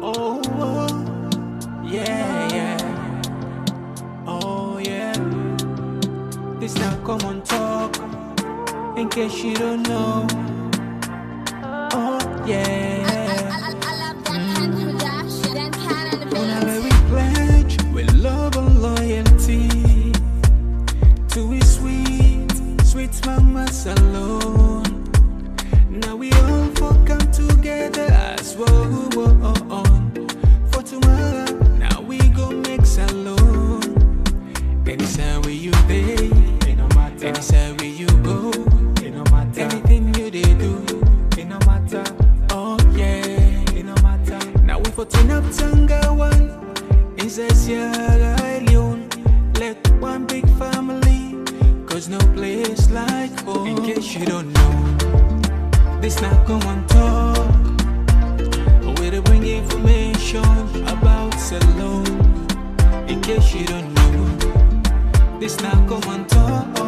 Oh, yeah, yeah. Oh, yeah. This now Komon-Tok. In case you don't know. Oh, yeah. We pledge with love and loyalty to his sweet, sweet mamas alone. Now we all for come together as one. For tomorrow, now we go make salon. Anytime where you day, anytime where you go, anything you they do, it no matter. Oh yeah, it no matter. Now we for turn up Tengeh one. Inside Sierra Leone, let one big family, cause no place like home. In case you don't know, this not Komon-Tok. Where they bring information about salon. In case you don't know, this not Komon-Tok.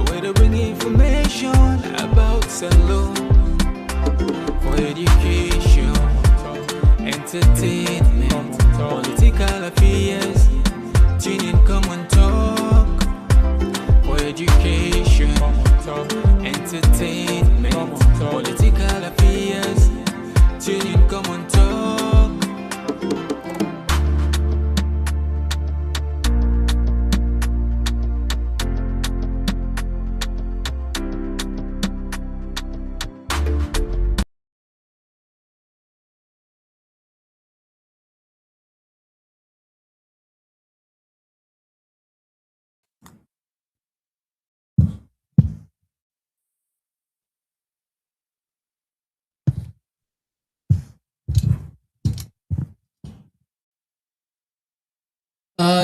Where they bring information about salon. For education, entertainment, political affairs, tune in Komon-Tok. For education, entertainment, political affairs, tune in Komon-Tok.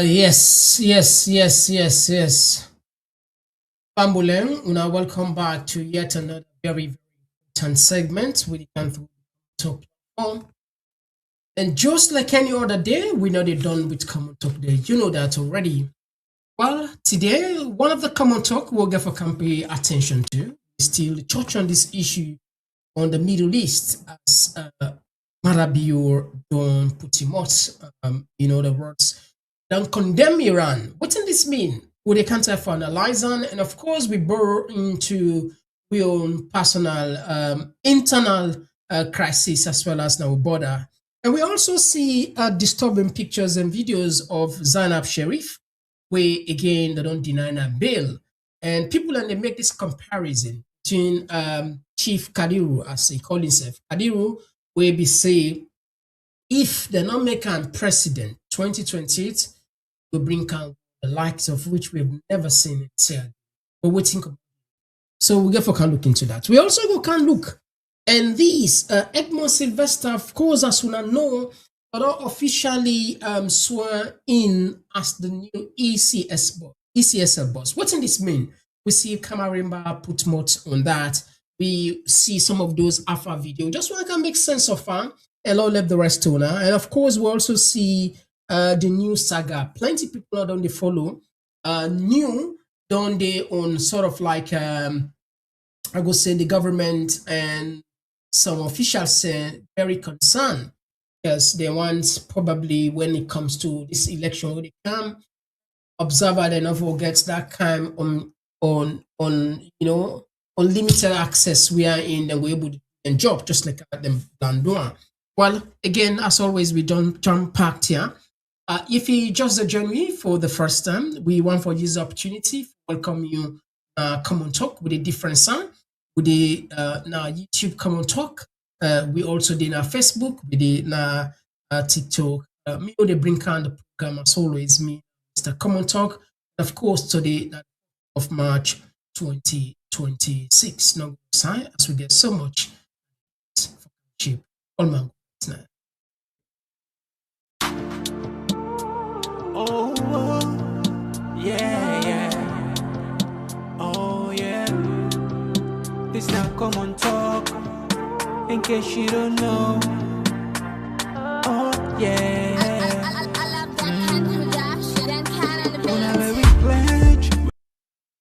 Yes. Bambuleng, una welcome back to yet another very important segment with the Komon-Tok platform. And just like any other day, we're not done with Komon-Tok Day. You know that already. Well, today, one of the Komon-Tok we'll get for pay attention to is still touch on this issue on the Middle East as Marabio don't put him out, in other words, don't condemn Iran. What does this mean? With a counter for analyzing, and of course, we burrow into our own personal internal crisis as well as now border. And we also see disturbing pictures and videos of Zainab Sharif, where again they don't deny her bail. And people and they make this comparison between Chief Kadiru, as he call himself, Kadiru, where we say if they not make a president 2028, will bring out the likes of which we've never seen in Sierra. But we think about it. So we therefore can look into that. We also go can look. And these Edmond Sylvester, of course, as we know, are officially sworn in as the new ECSL boss. What does this mean? We see Kamarimba put more on that. We see some of those alpha video. Just want to make sense of them. Hello, left the rest owner. And of course, we also see the new saga. Plenty people don't they follow. New don't they on sort of like I would say the government and some officials say very concerned because they want probably when it comes to this election when they come observer they never gets that kind on unlimited access we are in and we're able to do job just like them doing. Well, again, as always, we don't jump packed here. If you just join me for the first time, we want for this opportunity to welcome you Komon-Tok with a different sound. With the now YouTube Komon-Tok. We also did our Facebook, we did our TikTok. Me they bring on the program as always, me, Mr. Komon-Tok. Of course, today of March 2026. Now, as we get so much for cheap. All my Oh, yeah. Oh, yeah. This now Komon-Tok. In case you don't know. Oh, yeah.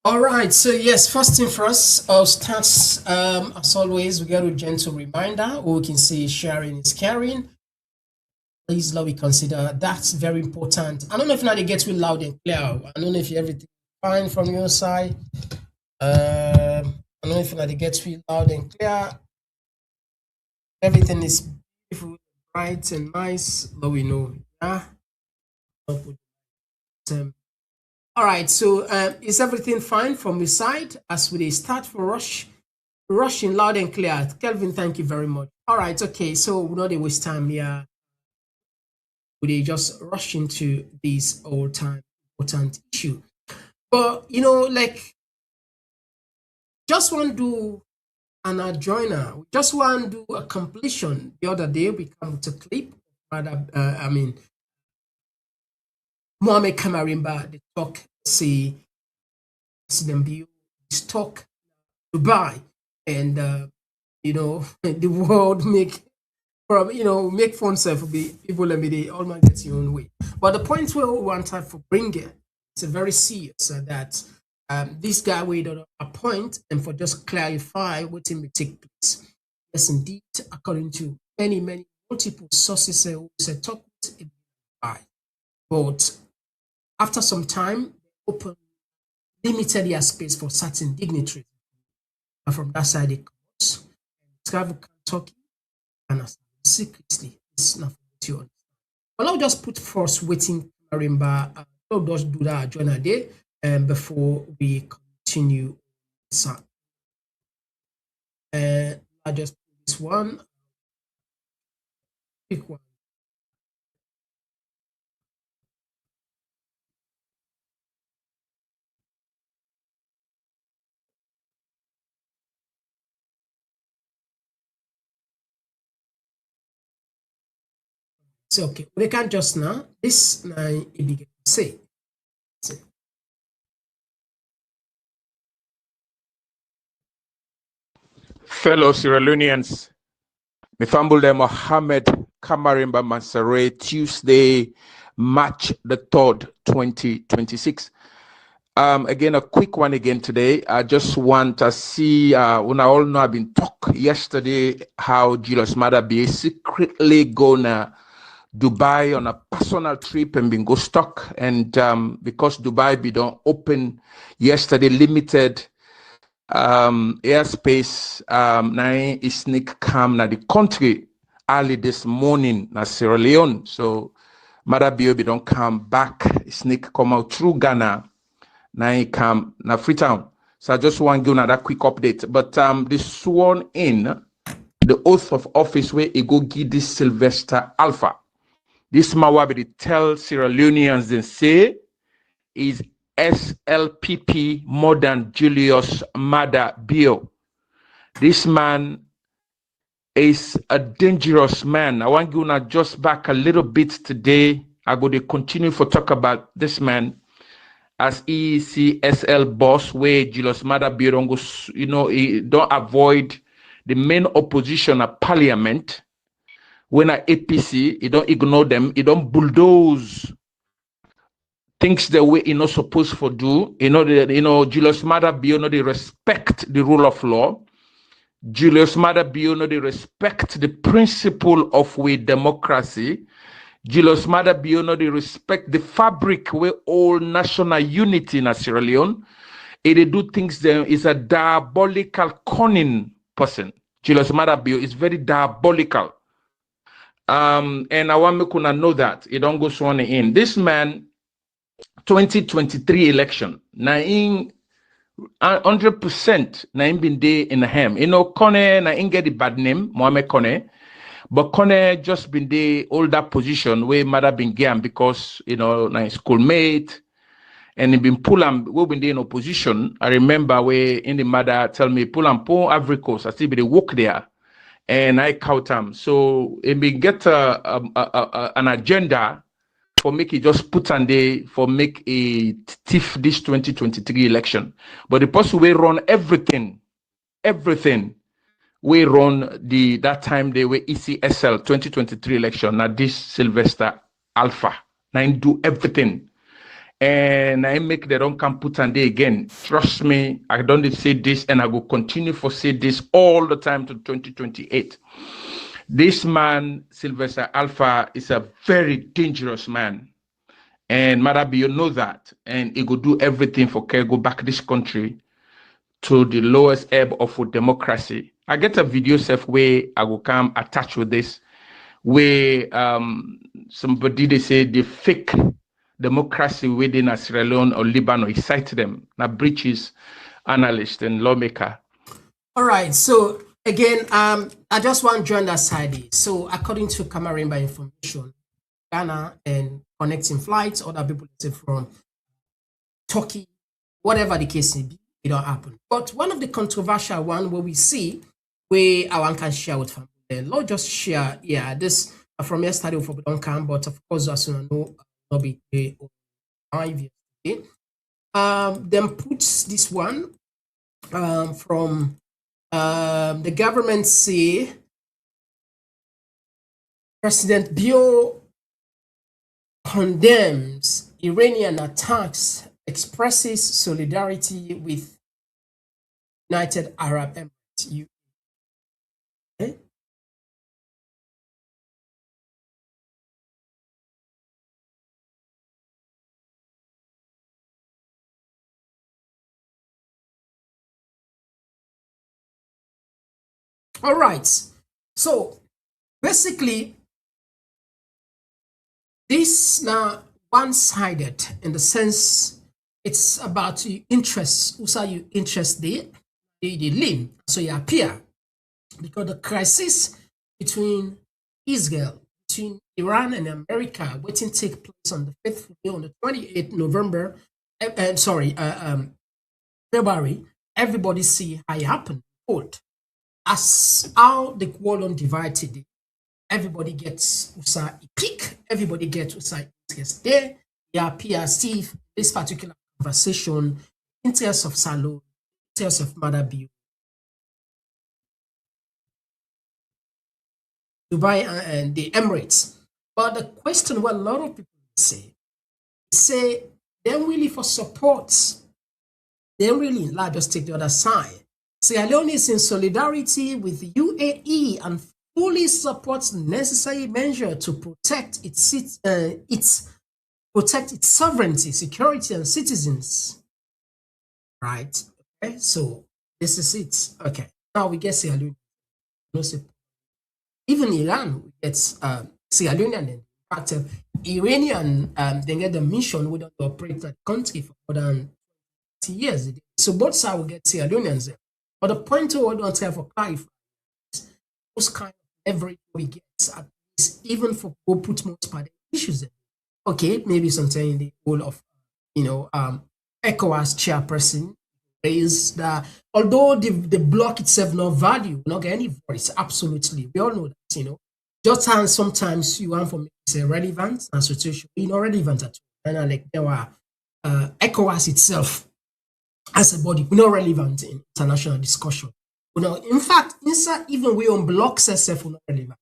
All right, so yes, first thing first, I'll start as always. We got a gentle reminder, or we can say sharing is caring. Please, let me consider. That's very important. I don't know if now they get me loud and clear. I don't know if everything fine from your side. I don't know if now they get me loud and clear. Everything is beautiful, bright and nice. Let we know. Yeah. All right. So is everything fine from your side as we start for rushing loud and clear? Kelvin, thank you very much. All right. Okay. So we not waste time here. We just rush into this all-time important issue. But like just want to do an adjoiner. We just want to do a completion. The other day we come to clip. Mohamed Kamarimba, the talk say President Bio talk Dubai, and the world make fun self be people and they all might get your own way. But the point where we want to for bringing it's a very serious that this guy we don't appoint and for just clarify what will take place. Yes, indeed, according to many multiple sources, say talk Dubai, but after some time, open limited their space for certain dignitaries. And from that side, it comes travel Kentucky and secretly. It's not for you. But I'll just put first waiting marimba. I'll just do that join a day before we continue. And I just put this one. Pick one. So okay, we can just now this now it begin to say. Fellow Sierra Leoneans, Mifambule Mohammed Kamarimba Mansare, Tuesday, March the 3rd, 2026. Again, a quick one again today. I just want to see, when I all know I've been talk yesterday how Julius Maada secretly gonna Dubai on a personal trip and been go stuck. And because Dubai be don't open yesterday, limited airspace na sneak come na the country early this morning na Sierra Leone. So Maada Bio don't come back, sneak come out through Ghana, na come na Freetown. So I just want to give another quick update. But the sworn in, the oath of office where he go give this Sylvester Alpha. This Mawabi tell Sierra Leoneans and say is SLPP more than Julius Maada Bio. This man is a dangerous man. I want you to just back a little bit today. I go to continue for talk about this man as ECSL boss where Julius Maada Bio don't go, he don't avoid the main opposition at parliament. When at APC, he don't ignore them, he don't bulldoze things the way not supposed to do. Julius Maada Bio they respect the rule of law. Julius Maada Bio they respect the principle of we democracy. Julius Maada Bio they respect the fabric where all national unity in Sierra Leone. They do things there is a diabolical cunning person. Julius Maada Bio is very diabolical. And I want me to know that it don't go sworn in. This man 2023 election, na in 100% na in been day in the hem. Kone na in get the bad name, Mohamed Kone, but Kone just been the older position where Maada been game because na schoolmate and he been pull and we been there in opposition. I remember where in the Maada tell me pull and pull Ivory Coast. I see they walk there and I count him. So it been get an agenda for make it just put on day for make a thief this 2023 election. But the person will run everything. We run that time they were ECSL 2023 election. Now this Sylvester Alpha. Now I do everything. And I make the wrong come put on day again. Trust me, I don't say this and I will continue for say this all the time to 2028. This man, Sylvester Alpha, is a very dangerous man. And Madabi, you know that. And he will do everything for go back this country to the lowest ebb of democracy. I get a video self where I will come attached with this, where somebody they say the fake democracy within Sierra Leone or Lebanon, he cite them, now breaches analyst and lawmaker. All right, so again, I just want to join that side. So according to Camarimba information, Ghana and connecting flights, other people say from Turkey, whatever the case may be, it don't happen. But one of the controversial one where we see where I want can share with family, Lord just share, yeah, this from yesterday for don't come, but of course as soon as know not be live yesterday. Then puts this one from the government say President Bio condemns Iranian attacks, expresses solidarity with United Arab Emirates. Okay? All right. So basically, this now one-sided in the sense it's about your interests. Also, your interest there, the lean, so you appear because the crisis between Israel, between Iran and America, waiting take place on the 5th day on the 28th November. February. Everybody see how it happened. As how the world undivided, everybody gets usa peak, everybody gets usa interest there. They appear see this particular conversation, interest of Salo, interest of Madabi, Dubai and the Emirates. But the question what a lot of people say they're really for support. They really like just take the other side. Sierra Leone is in solidarity with the UAE and fully supports necessary measure to protect its sovereignty, security, and citizens. Right? Okay, so this is it. Okay, now we get Sierra Leone. Even Iran gets Sierra Leonean. In fact, Iranian they get the mission we don't operate that country for more than 20 years. So both sides will get Sierra Leoneans there. But the point I want to have for clarify is those kind of leverage we get, at least even for who put most part issues in. Okay, maybe sometimes in the role of ECOWAS chairperson is that although the block itself no value, not get any voice, absolutely. We all know that, Just as sometimes you want for me to say relevant and situation, not relevant at all. And like there were ECOWAS itself as a body, we're not relevant in international discussion. In fact, inside even we on blocks itself, we're not relevant.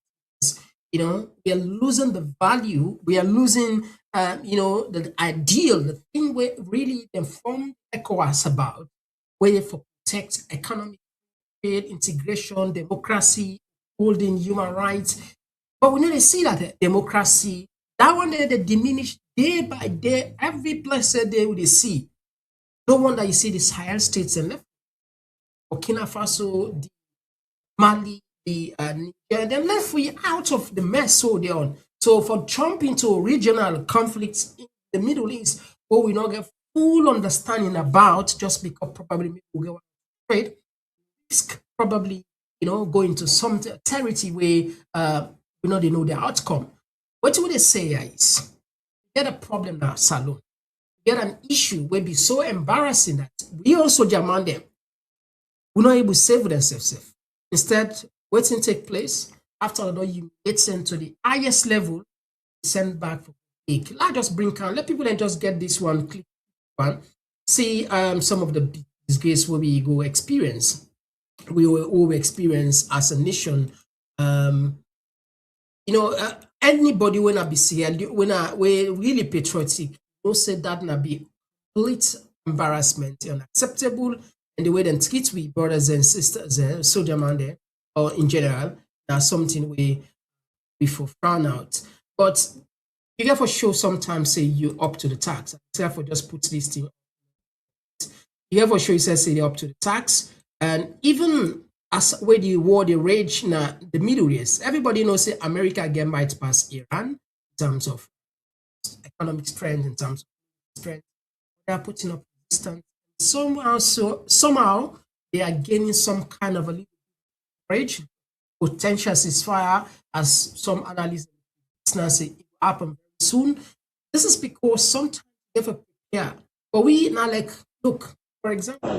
We are losing the value. We are losing, the ideal, the thing we really informed ECOWAS about, where for protect economic trade, integration, democracy, holding human rights. But we need to see that democracy, that one there, they diminish day by day, every blessed day we see. No wonder you see the Sahel states and left Burkina Faso, the Mali, the Niger, then left we out of the mess so they're on. So for Trump into regional conflicts in the Middle East, where we not get full understanding about, just because probably we get trade, risk probably go into some territory where they know the outcome. What would they say is get a problem now, Salon. Get an issue will be so embarrassing that we also demand them. We're not able to save themselves. Instead, waiting take place after all you get sent to the highest level, send back for click. Let just bring down, let people then just get this one click one. See some of the disgrace where we go experience. We will all experience as a nation. Anybody when I be Sierra when we really patriotic. Don't say that na be complete embarrassment, unacceptable, and the way they treat we brothers and sisters, soldier man there, or in general, that's something we for frown out. But you get for sure sometimes say you up to the tax. Therefore, just put this thing. You get for sure you say they up to the tax. And even as where the war the rage now the Middle East, everybody knows say America again might pass Iran in terms of economic strength, in terms of strength. They are putting up resistance. Somehow they are gaining some kind of a little rage, potential ceasefire, as some analysts now say it will happen very soon. This is because sometimes you have to prepare. But we now like look, for example.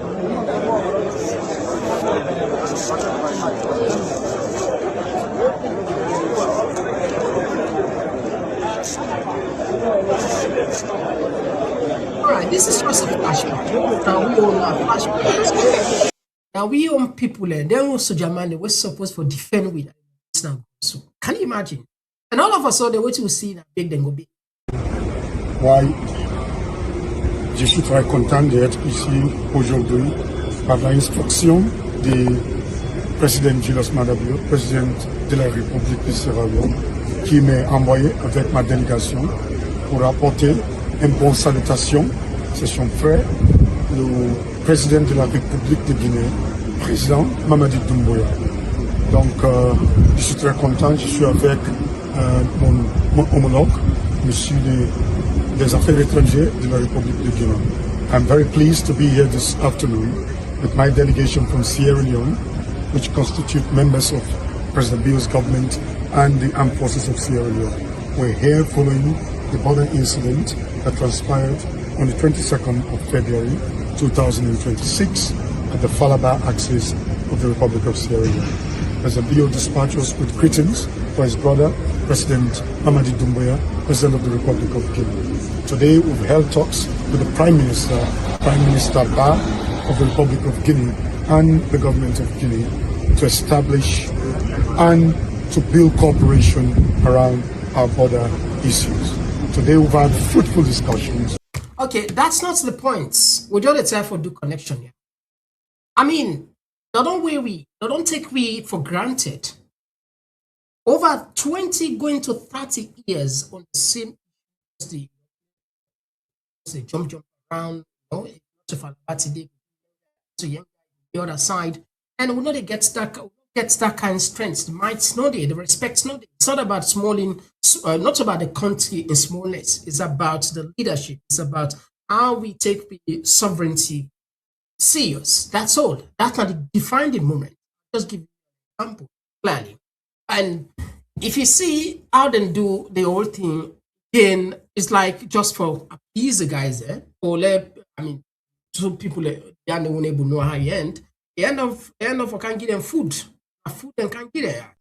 All right, this is just a flashback. Now we all have flashbacks. Now we own people and then also Germany was supposed to defend with now. So can you imagine? And all of a sudden, what you see that big then go big. Ouais, je suis très content d'être ici aujourd'hui par l'instruction du président Julius Madabio, président de la République de Sierra Leone, qui m'a envoyé avec ma délégation pour apporter une bonne salutation. C'est son frère, le président de la République de Guinée, président Mamadi Doumbouya. Donc, je suis très content, je suis avec mon homologue, monsieur des Affaires étrangères de la République de Guinée. I'm very pleased to be here this afternoon with my delegation from Sierra Leone, which constitute members of President Bio's government and the armed forces of Sierra Leone. We're here following the border incident that transpired on the 22nd of February 2026 at the Falaba axis of the Republic of Sierra Leone. President Bio dispatched us with greetings for his brother, President Mamadi Doumbouya, President of the Republic of Guinea. Today we've held talks with the Prime Minister Ba of the Republic of Guinea and the government of Guinea to establish and to build cooperation around our border issues. Today we've had fruitful discussions. Okay, that's not the point. We just try for do connection here. I mean, don't take we for granted. Over 20 going to 30 years on the same the jump around, you know, to Falaba to Yenga, the other side, and we know they get that kind of strength. The might not the respect not there. It's not about not about the country in smallness. It's about the leadership. It's about how we take the sovereignty serious. That's all. That's not the defining moment. Just give you an example clearly. And if you see how they do the whole thing, then it's like just for appease the guys there, or some people they are not able to know how you end. The end of I can't give them food and can't get there.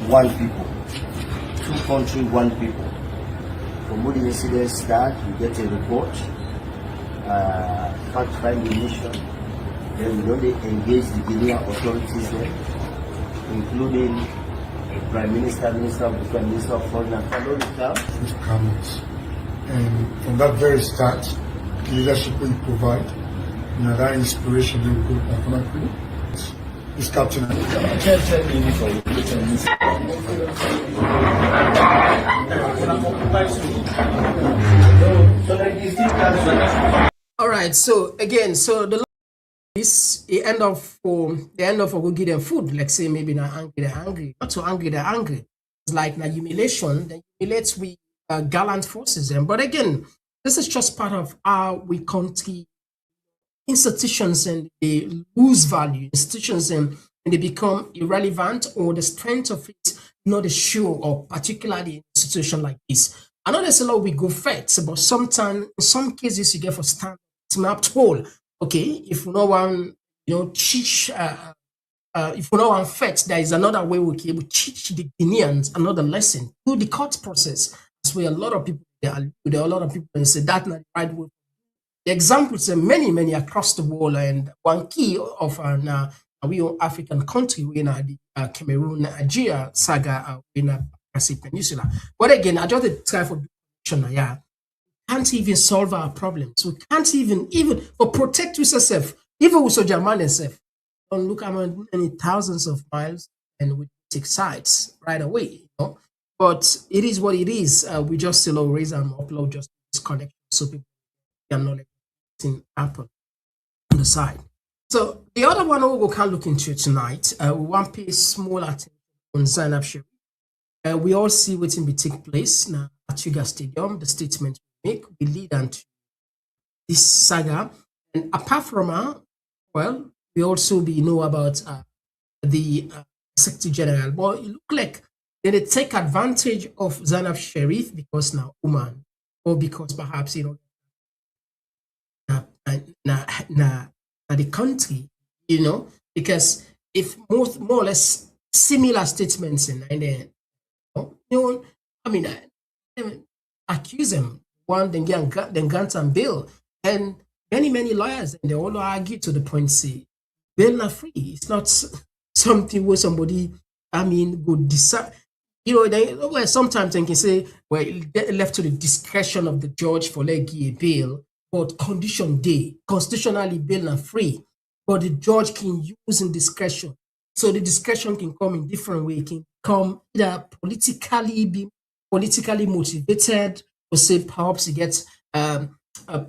One people, two country, one people. From all the incidents that we get a report, fact-finding mission, then we only engage the Guinean authorities there, including the Prime Minister, Minister of Defense, Minister of Foreign Affairs. Comments. And from that very start, the leadership we provide, you know, that inspiration will go automatically. This captain. All right. So again, the end of go give them food. Like say maybe not angry, not so angry, they're angry. It's like na humiliation. Then humiliates we gallant forces. But again, this is just part of how we country institutions and they lose value. Institutions and they become irrelevant, or the strength of it not sure, or particularly in a situation like this. I know there's a lot we go fights, but sometimes in some cases you get for stand mapped whole. Okay, if you know one, teach. If we know one fact, there is another way we can teach the Guineans another lesson through the court process. That's where a lot of people there are a lot of people and say that's not the right way. The examples are many across the world, and one key of we African country we in the Cameroon, Nigeria saga in the Pacific Peninsula. But again, I just try for can't even solve our problems. We can't even for protect yourself. Even with Soldier Man itself, don't look how many thousands of miles and we take sides right away, you know. But it is what it is. We just still raise and upload just this connection so people can know like thing happen on the side. So the other one we can look into tonight, we want to pay small attention on Zainab Sherif. We all see what's in be take place now at Yuga Stadium. The statement we make we lead into this saga, and apart from her, well, we also be know about the Secretary General. But it look like they take advantage of Zainab Sherif because now woman, or because perhaps the country, because if more or less similar statements in there, I mean, accuse them one then grant and bail, and many lawyers and they all argue to the point say bail not free. It's not something where somebody would decide. Sometimes they can say, well, left to the discretion of the judge for like a bail, but condition day, constitutionally bail not free, but the judge can use in discretion. So the discretion can come in different way. It can come either politically motivated, or say perhaps you get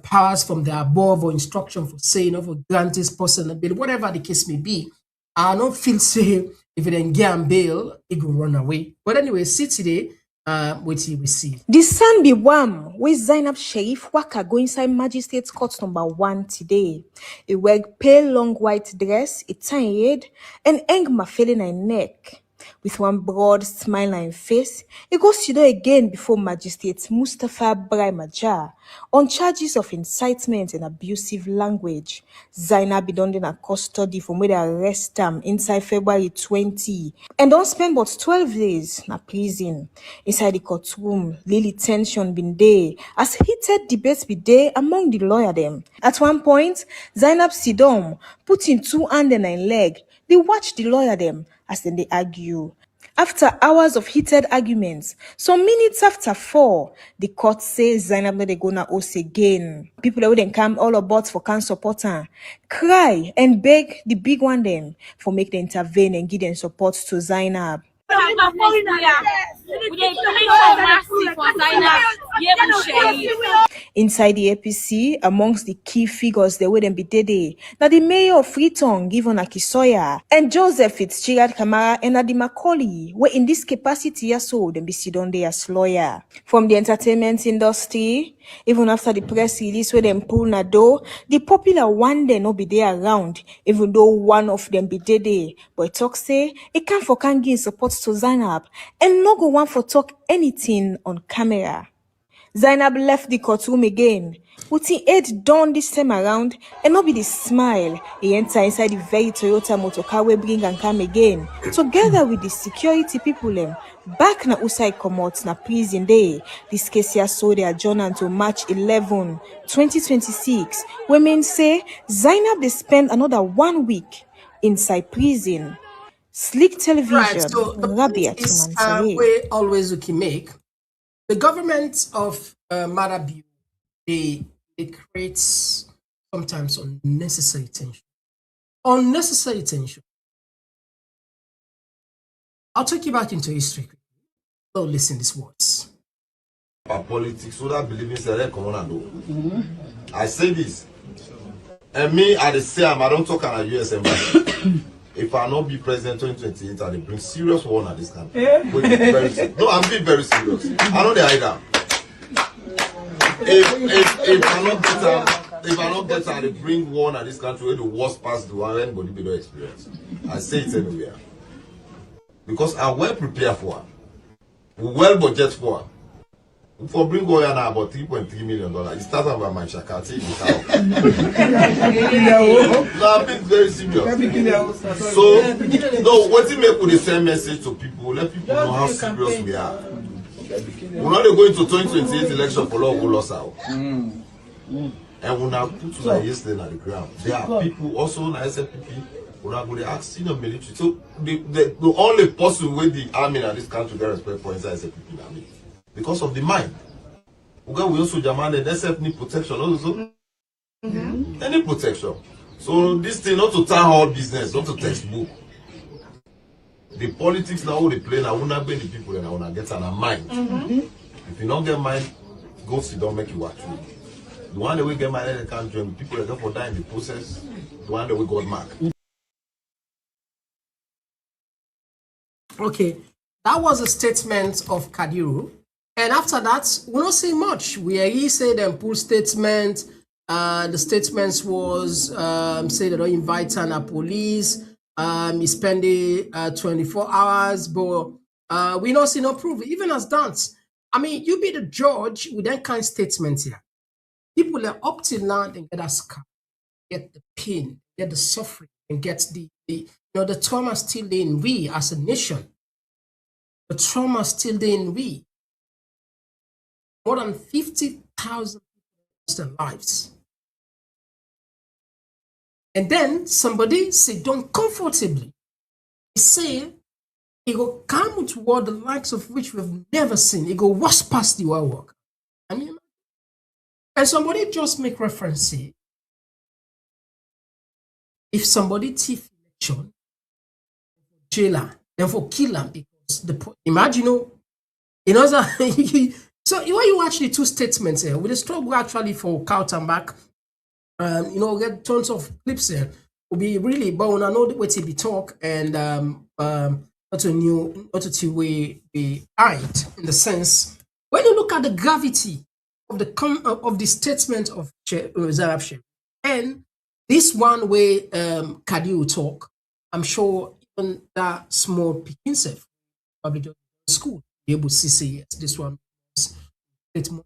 powers from the above or instruction for saying for grant this person a bail, whatever the case may be. I don't feel say if it ain't get bail, it will run away. But anyway, see today, what he receive. The sun be warm with Zainab Sherif waka go inside Magistrates Court number 1 today. A wear pale long white dress, a tiny head, and eng mafele na neck. With one broad smile on face, he goes to do again before Magistrate Mustafa Brahmajar on charges of incitement and abusive language. Zainab be done in a custody from where they arrest him inside February 20 and don't spend but 12 days in prison. Inside the courtroom, Lily tension been there as heated debates be there among the lawyer them. At one point, Zainab Sidom put in 2 hands and a leg. They watch the lawyer them as then they argue. After hours of heated arguments, some minutes after 4, the court says Zainab no they gonna host again. People that wouldn't come all about for can support her, cry and beg the big one them for make them intervene and give them support to Zainab. Inside the APC, amongst the key figures they wouldn't be Dede, now the mayor of Freetown, Given Akisoya, and Joseph Fitzgerald Kamara and Adi Macaulay, were in this capacity as so then be sidon there as lawyer. From the entertainment industry, even after the press release where them pull na door, the popular one day no be there around, even though one of them be Dede. But talk say it can't for can give support to Zainab and no go one for talk anything on camera. Zainab left the courtroom again, with his head down this time around, and not be the smile. He enter inside the very Toyota motor car we bring and come again, together with the security people back na Usai Komot na prison day. This case here saw their adjourn until March 11, 2026. Women say Zainab they spend another 1 week inside prison. Slick Television, Right, so the Rabia point is, Tumansare. we always we can make the government of Madabu, they create sometimes unnecessary tension. Unnecessary tension. I'll take you back into history. So listen these words. Politics, so that believing say come on and do. I say this, and me at the same, I don't talk on a US embassy. If I not be president 2028, I will bring serious war at this country. No, I'm being very serious. I know the idea. If I not get I will bring war at this country where the worst past the one anybody below experience. I say it anywhere. Because I'm well prepared for it. We well budget for it. For bring war now about $3.3 million. It starts by my shakati. No, I'm being very serious. So, no, what it make with the same message to people, let people know how serious we are. We're not going to 2028 election for law who lost out. And we're not put to like yesterday at the ground. There are people also in SFPP who are going to ask senior military. So, the only person with the army in this country get respect for inside SFPP army. Because of the mind. We also demand the SF need protection also. Any protection. So this thing not to town hall business, not to textbook. The politics now they play now, wanna bring the people and I wanna get an mind. If you don't get mind, go sit down, make you watch you. The one that we get mind in the country, and people that for die in the process, the one that we got mark. Okay, that was a statement of Kadiru. And after that, we don't say much. He said and pull statement. The statements was say they don't invite a police. He spend 24 hours, but we don't see no proof. Even as that, I mean, you be the judge with that kind of statement here. People are up till now and get a scar, get the pain, get the suffering, and get the trauma still in we as a nation. The trauma still in we. More than 50,000 people lost their lives. And then somebody sit down comfortably. He say, he go come toward the likes of which we've never seen. He go wash past the work. I mean, and somebody just make reference here. If somebody thief election, jailer, then for killer, because imagine, so when you watch the two statements here, with the struggle actually for count and back, get tons of clips here. Will be really, but when I know the way to be talk and not to way behind in the sense when you look at the gravity of the statement of Arab Sheikh and this one way Kadi will talk, I'm sure even that small picking self probably just school be able to see yes, this one is more.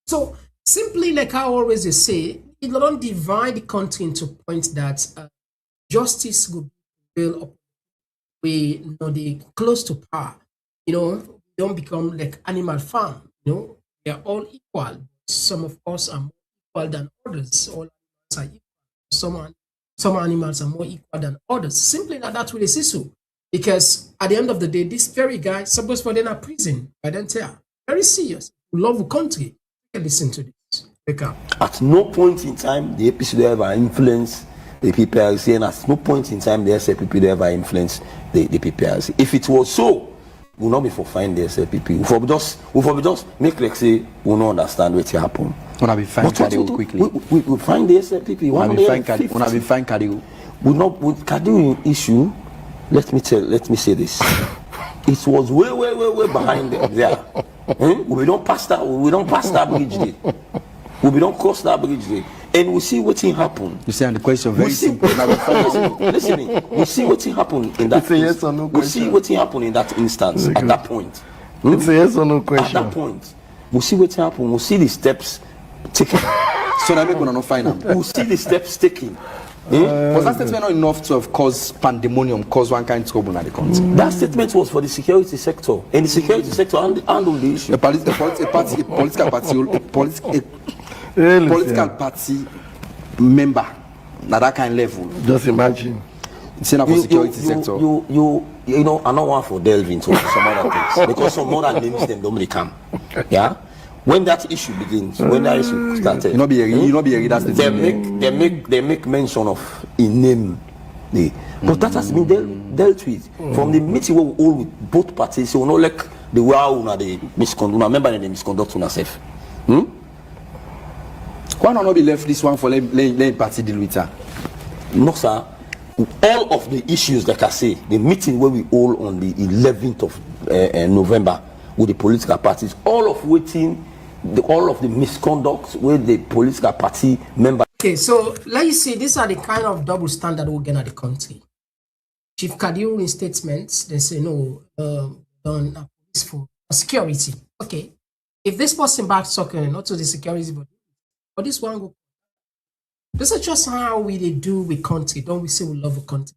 So simply like I always say, it don't divide the country into points that justice will build up. We they close to power. Don't become like animal farm. They are all equal. Some of us are more equal than others. All animals are equal. Some animals are more equal than others. Simply that will see so. Because at the end of the day, this very guy supposed for them a prison by then very serious. We love the country. Listen to this. At no point in time the APC will ever influence the PPRC, and at no point in time the SLPP will ever influence the PPRC. If it was so, we will not be for fine the SLPP. We will just make like say we will not understand what will happen. When I be fine Kadiu quickly. We find the SLPP. When I be fine Kadiu. We not with Kadiu issue. Let me say this. It was way behind them there. We don't pass that bridge there. We don't cross that bridge there. And we see what happen. You say the question very simple. Listening. We see what happen in that. It's a yes or no question. We see what happen in that instance at that point. It's a yes or no question. At that point, we see what happen. We see the steps taken. So now we're gonna find out. We see the steps taken. Was that statement not enough to have caused pandemonium, cause one kind of trouble in the country? That statement was for the security sector, and the security sector handled the issue. A political party member at that kind of level. Just imagine. It's enough for security sector. I don't want to delve into some other things because some other names them don't really come. Yeah. When that issue begins, when that issue started, they make mention of a name. But that has been dealt with from the meeting where we all with both parties. So we not like the way they misconduct. Remember they misconduct on ourselves. Why not be left this one for letting party deal with her? No, sir. All of the issues, like I say, the meeting where we all on the 11th of November with the political parties, all of the misconduct with the political party members. Okay, so let you see, these are the kind of double standard we get at the country. Chief Kadiru in statements, they say no, done a police for security. Okay, if this person back talking not to the security, but this one go. This is just how we do with country. Don't we say we love a country?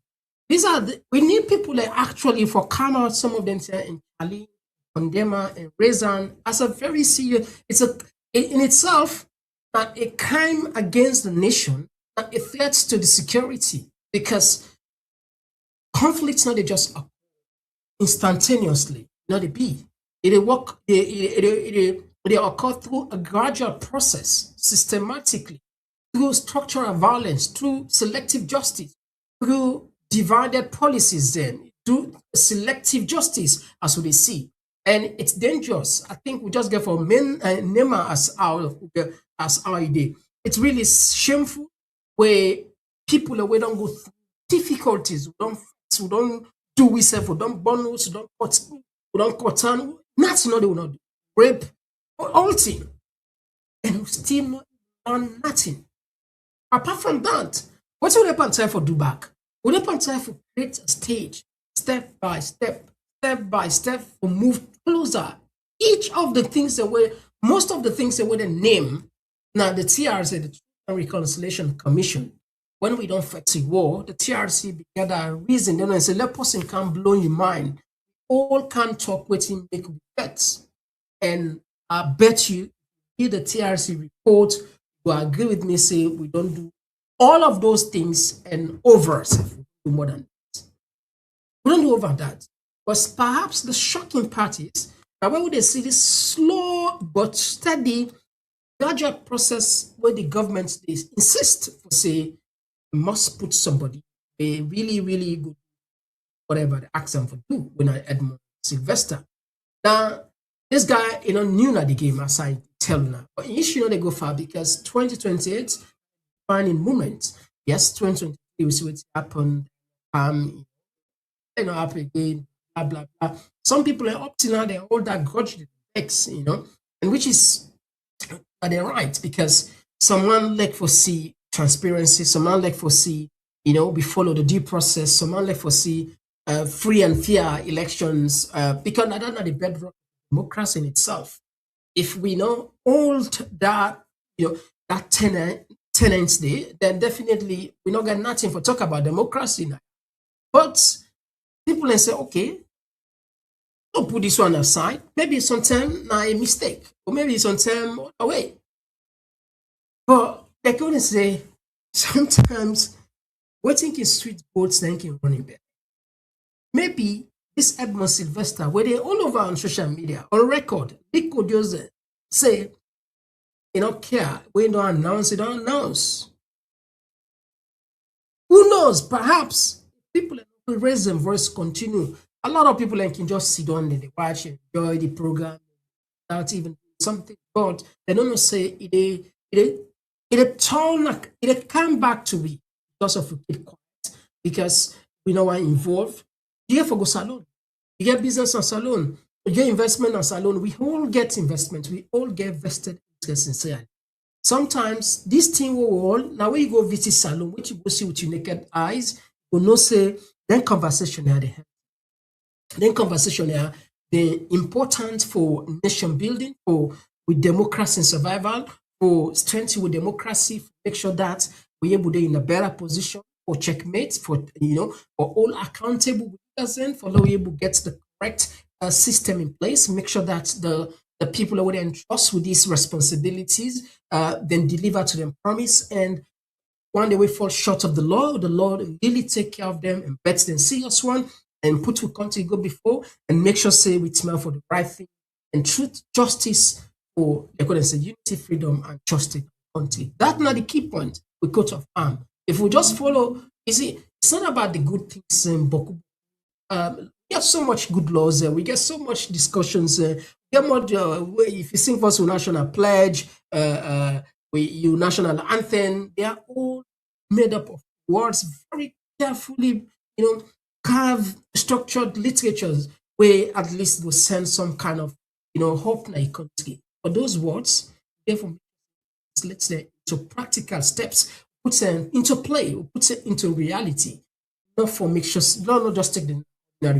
We need people that actually for come out. Some of them say in Cali, Condemns, and Rezan as a very serious. It's in itself a crime against the nation, and a threat to the security because conflicts not just instantaneously. Not they occur through a gradual process, systematically. through structural violence, through selective justice, through divided policies, then through selective justice, as we see. And it's dangerous. I think we just get for Nema as our idea. It's really shameful where people we don't go through difficulties, we don't do we self, we don't bonus, we don't cut on, nothing they will not do. Rape, all thing. And we still not done nothing. Apart from that, what's what we try for do back? We try for create a stage, step by step, to move closer. Each of the things that were, most of the things that were the name, now the TRC, the Truth and Reconciliation Commission, when we don't fight the war, the TRC began a reason, then I say, let person can blow your mind. All can talk with him, make bets. And I bet you, hear the TRC report, you agree with me, say we don't do all of those things and over ourselves. We do more than that. We don't do over that. But perhaps the shocking part is that when they see this slow but steady gradual process where the government insist to say we must put somebody a really, really good whatever they ask them to do when I Edmund Sylvester. Now, this guy, new at the game, as I tell now. But you should they go far because 2028 defining moment. Yes, 2023 we see what happened. Happen again, blah blah blah. Some people are up to now they hold that grudge X, and which is they're right because someone like foresee transparency, someone like foresee, we follow the due process, someone like foresee free and fair elections, because that's not the bedrock of democracy in itself. If we hold that, that tenants day, then definitely we not get nothing for talk about democracy now. But people then say, okay, don't put this one aside. Maybe sometimes now a mistake, or maybe sometimes away. But they're going to say sometimes waiting in sweet boats thinking running better. Maybe this Edmund Sylvester, where they all over on social media, on record, they could just say, don't care, we don't announce, they don't announce. Who knows? Perhaps people will raise their voice, continue. A lot of people can just sit down and they watch, enjoy the program without even something. But they don't say it come back to me because of we keep quiet, because we know I'm involved. You get for go salon, you get business on salon, you get investment on salon. We all get investment, we all get vested interest in Sierra. Sometimes this thing will all now when you go visit salon, which you go see with your naked eyes, you know say then conversation here they then conversation here the important for nation building, for with democracy and survival, for strengthening with democracy, for make sure that we're able to be in a better position for checkmate, for for all accountable for how we able to get the correct system in place, make sure that the people who entrust with these responsibilities then deliver to them promise, and when they will fall short of the Lord really take care of them and bet them serious one and put to country go before and make sure say we smell for the right thing and truth, justice for they couldn't say unity, freedom, and justice country. That's not the key point with coat of arm. If we just follow, you see, it's not about the good things in Boku. We get so much good laws. We get so much discussions. We get more. If you sing for us national pledge, you national anthem, they are all made up of words, very carefully, carved, structured literatures, where at least will send some kind of, hope in a country. But those words, therefore, let's say, into practical steps, puts them into play, puts it into reality, not for mixtures, not just take the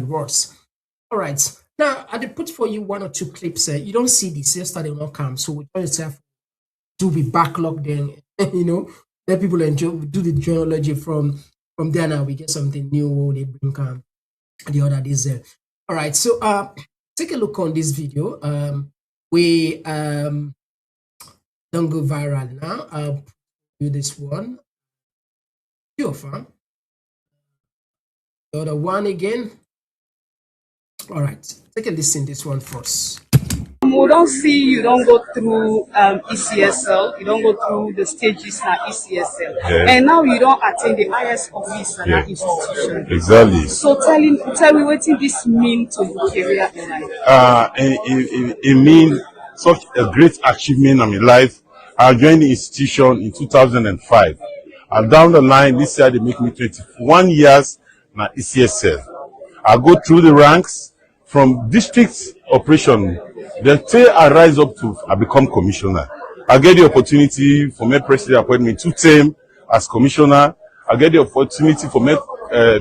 words. All right. Now, I did put for you one or two clips. You don't see this yesterday will not come, so we just have to be backlogged then, let people enjoy do the genealogy from there. Now we get something new. They bring the other days there. All right. So take a look on this video. We don't go viral now. I'll do this one. Pure fun. The other one again. All right, take a listen this one first. we don't see you don't go through ECSL, you don't go through the stages now ECSL, and now you don't attend the highest office in that institution. Exactly. So tell me what this mean to your career in life. It means such a great achievement in my life. I joined the institution in 2005. And down the line, this year they make me 21 years na ECSL. I go through the ranks from district operation. Then till I rise up to I become commissioner. I get the opportunity for my president appoint me 2 terms as commissioner. I get the opportunity for my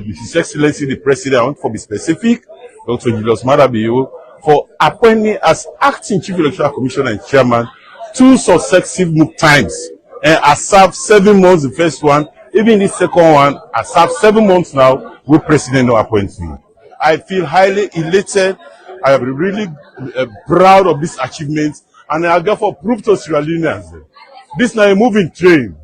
His Excellency the President, for be specific, Dr. Julius Madabio, for appoint me as acting Chief Electoral Commissioner and Chairman 2 successive times. And I served 7 months the first one, even the second one, I served 7 months now with President no appoint me. I feel highly elated. I am really proud of this achievement, and I therefore prove to Sierra Leoneans this now a moving train.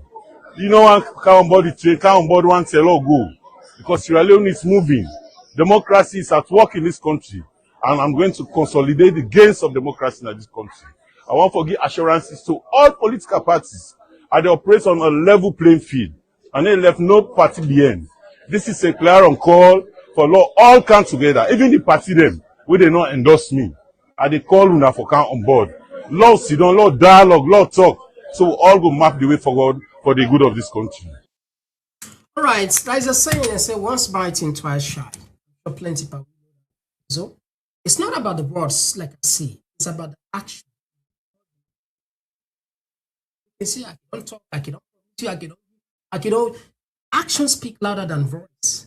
You know, one come on board the train, come on board one tell or go, because Sierra Leone is moving. Democracy is at work in this country, and I'm going to consolidate the gains of democracy in this country. I want to give assurances to all political parties, and they operate on a level playing field, and they left no party behind. This is a clear on call for law all come together, even the party them where they not endorse me. And they call una for come on board. Law sit down, law dialogue, law talk. So we all go map the way forward for the good of this country. All right, there's a saying that say once biting, twice shy. For plenty of people. So it's not about the words, like I say, it's about the action. You see, I don't talk, I don't. Actions speak louder than words.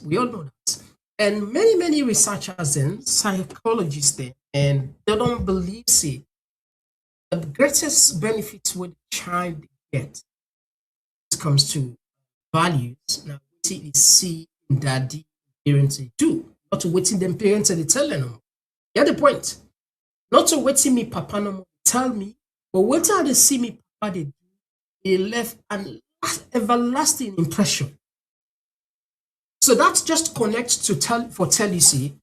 We all know that. And many researchers and psychologists there, and they don't believe, see, the greatest benefits with child get when it comes to values. Now, see in daddy parents do, not to waiting them parents and they tell them. Get the point. Not to waiting me papa no more tell me, but what they see me papa they do, they left an everlasting impression. So that just connects to tell you, see,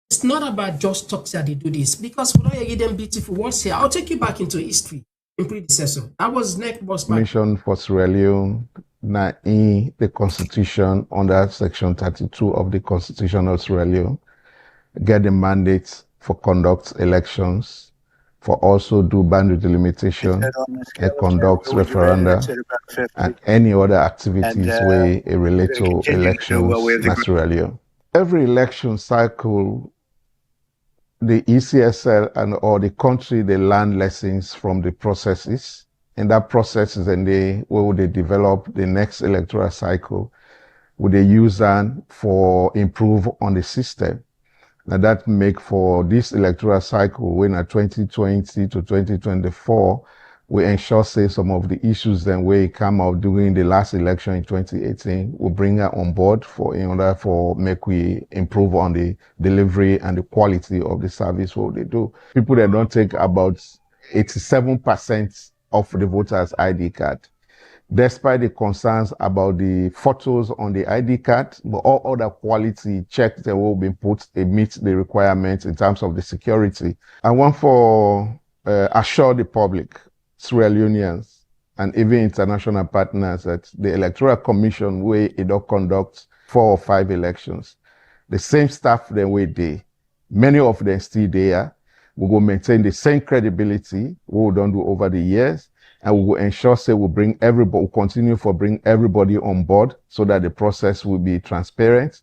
it's not about just talks that they do this, because we don't get them beautiful words here. I'll take you back into history in predecessor. That was next was my mission for Sierra Leone na in the constitution under section 32 of the constitution of Sierra Leone get the mandate for conduct elections, for also do boundary delimitation, and conduct referenda, and any other activities where it relate to elections in Sierra Leone. Every election cycle, the ECSL and or the country, they learn lessons from the processes. And that process is where they develop the next electoral cycle, where they use that for improve on the system. Now that make for this electoral cycle, when at 2020 to 2024, we ensure say some of the issues then we come out during the last election in 2018, we bring her on board in order for make we improve on the delivery and the quality of the service what they do. People that don't take about 87% of the voters' ID card. Despite the concerns about the photos on the ID card, but all other quality checks that will be put, they meet the requirements in terms of the security. I want for assure the public, Sierra Leoneans, and even international partners that the Electoral Commission where it don't conduct 4 or 5 elections. The same staff that we did, many of them still there. We will maintain the same credibility we don't do over the years. And we will ensure say we'll continue to bring everybody on board so that the process will be transparent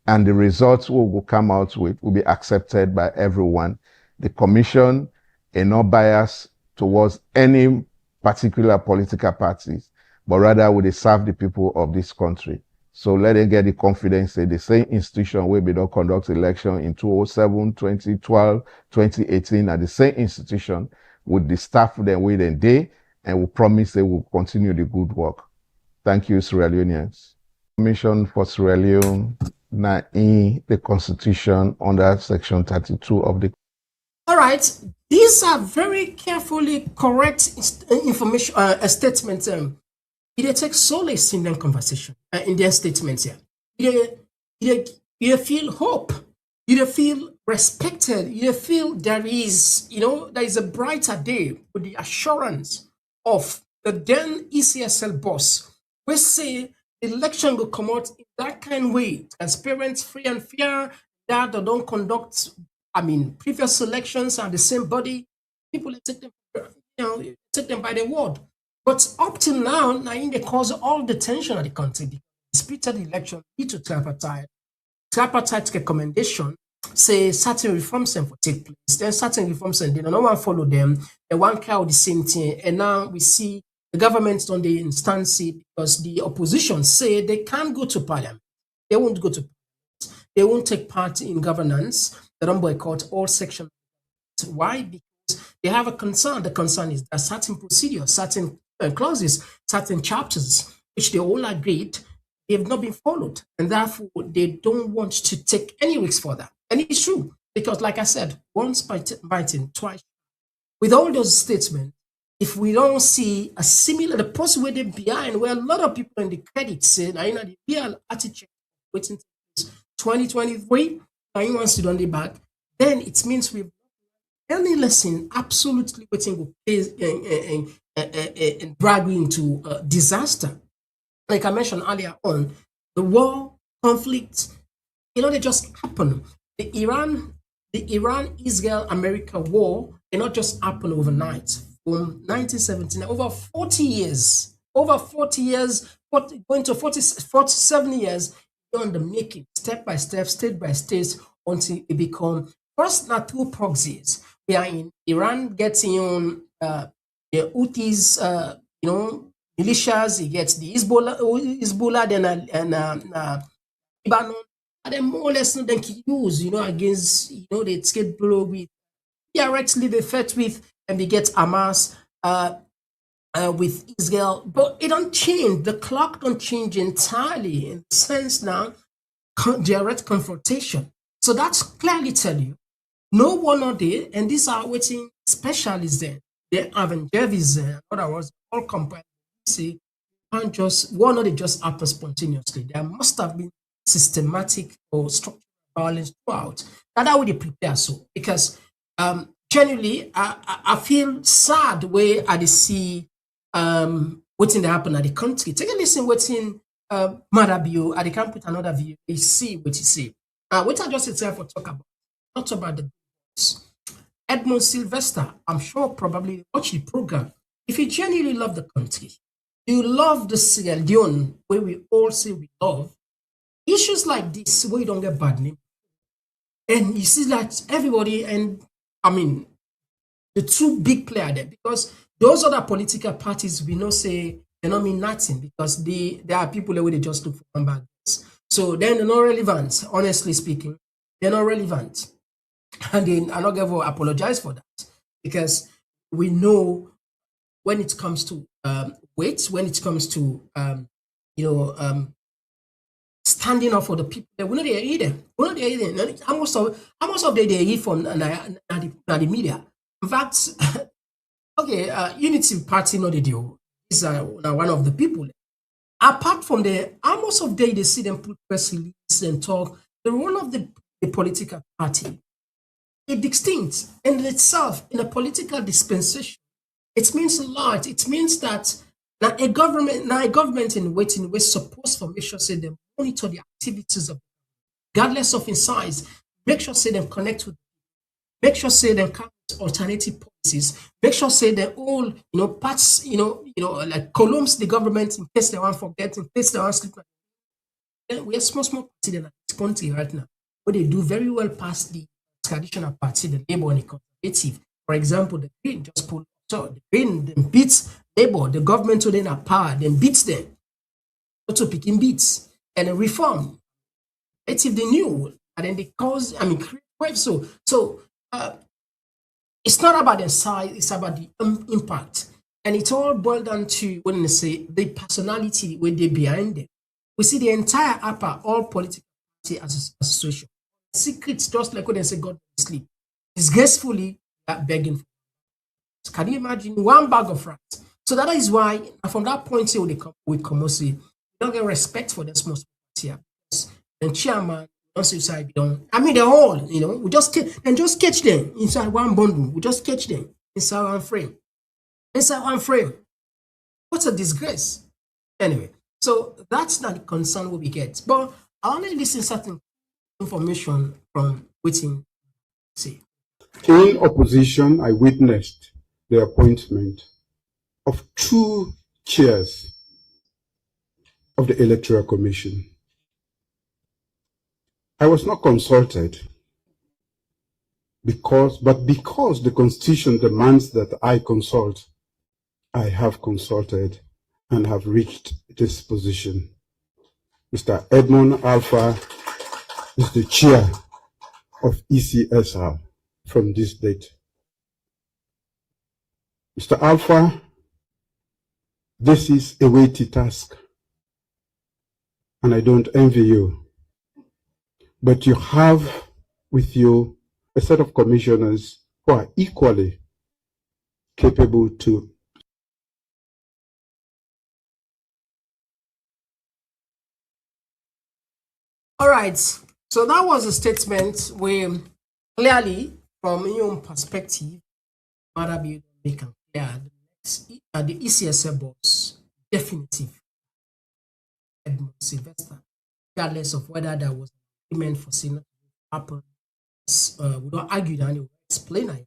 and the results we will come out with will be accepted by everyone. The commission is not biased towards any particular political parties, but rather will they serve the people of this country. So let them get the confidence that the same institution where we don't conduct election in 2007, 2012, 2018 at the same institution with the staff then within day, and we promise they will continue the good work. Thank you, Sierra Leoneans. Mission for Sierra Leone na in the constitution under section 32 of the. All right, these are very carefully correct information statements. It takes solace in their conversation, in their statements here. You feel hope you feel respected, you feel there is, there is a brighter day with the assurance of the then ECSL boss. We say the election will come out in that kind of way, transparent, free and fair, that they don't conduct, previous elections are the same body. People take them, take them by the word. But up till now, they cause all the tension of the country. The disputed election lead to tripartite. Tripartite recommendation say certain reforms will take place. Then certain reforms and no one follow them. And one carry the same thing. And now we see the government on the instance because the opposition say they can't go to parliament. They won't go to parliament. They won't take part in governance. They don't boycott all sections. Why? Because they have a concern. The concern is that certain procedures, certain clauses, certain chapters, which they all agreed, they have not been followed. And therefore, they don't want to take any risks for that. And it's true, because like I said, once biting, twice. With all those statements, if we don't see a similar, the process where they're behind, where a lot of people in the credit say, the real attitude waiting 2023, and wants to on the back, then it means we've any lesson absolutely waiting and drag into disaster. Like I mentioned earlier on, the war, conflict, they just happen. The Iran-Israel America war did not just happen overnight. From 1979, over 40 years, going to 47 years, on the making, step by step, state by state, until it become first not through proxies. We are in Iran getting on the Houthis, militias. He gets the Hezbollah, then Lebanon, and then more or less they can use, against, they skate blow with directly they fight with, and they get Hamas with Israel. But it don't change. The clock don't change entirely in the sense now direct confrontation. So that's clearly tell you no one or they, and these are waiting specialists there. They haven't Jervis there. In other words, all combined. See, can't just one or they just happen spontaneously. There must have been systematic or structural violence throughout. That would they prepare so because generally I feel sad where I see what's happen at the country. Take a listen what's in Marabio at the camp with another view. You see what you see. What I just itself for talk about, not about the Edmund Sylvester. I'm sure probably watch the program. If you genuinely love the country, you love the Sierra Leone, where we all say we love, issues like this, where you don't get bad name. And you see that everybody, and the two big players there, because those other political parties, we know say, they don't mean nothing, because there are people where they just look for numbers. So then they're not relevant, honestly speaking. They're not relevant. And then I'm not going to apologize for that, because we know when it comes to weight, when it comes to standing up for the people, we're not there either. We're not there either. Almost of they eat from the media. In fact, Unity Party not the deal. Is one of the people. Apart from the almost of they see them put press release and talk. The role of the political party is distinct in itself in a political dispensation. It means a lot. It means that a government in waiting we're supposed to make sure say they monitor the activities of, regardless of in size. Make sure say them connect with. Make sure say them come with alternative policies. Make sure say they all parts like columns the government in case they want to forget, in case they want to sleep. We have small party in this country right now, but they do very well past the traditional party, the Labour and the Conservative. For example, the Green just pulled. So the Green then beats Labour, the government who then are power, then beats them. Also picking beats and a reform. It's if they knew, and then they cause, create waves. So it's not about the size, it's about the impact. And it all boils down to when they say the personality when they behind them. We see the entire upper, all political party as a association. Secrets, just like when they say God sleep, disgracefully begging for. Can you imagine one bag of rice? So that is why, from that point, we come say, we don't get respect for the small party. The chairman don't suicide, don't. I mean, they're all, we just catch them inside one bundle. We just catch them inside one frame. Inside one frame. What's a disgrace? Anyway, so that's not the concern we get. But I only listen certain information from waiting. See. In opposition, I witnessed the appointment of 2 chairs of the Electoral Commission. I was not consulted because the Constitution demands that I consult, I have consulted and have reached this position. Mr. Edmond Alpha is the chair of ECSL from this date. Mr. Alpha, this is a weighty task, and I don't envy you. But you have with you a set of commissioners who are equally capable to. All right, so that was a statement where clearly, from your own perspective, Mother be make it clear the ECSL boss definitive Edmund Sylvester, regardless of whether there was an agreement for Senate to happen. We don't argue that, we explain it.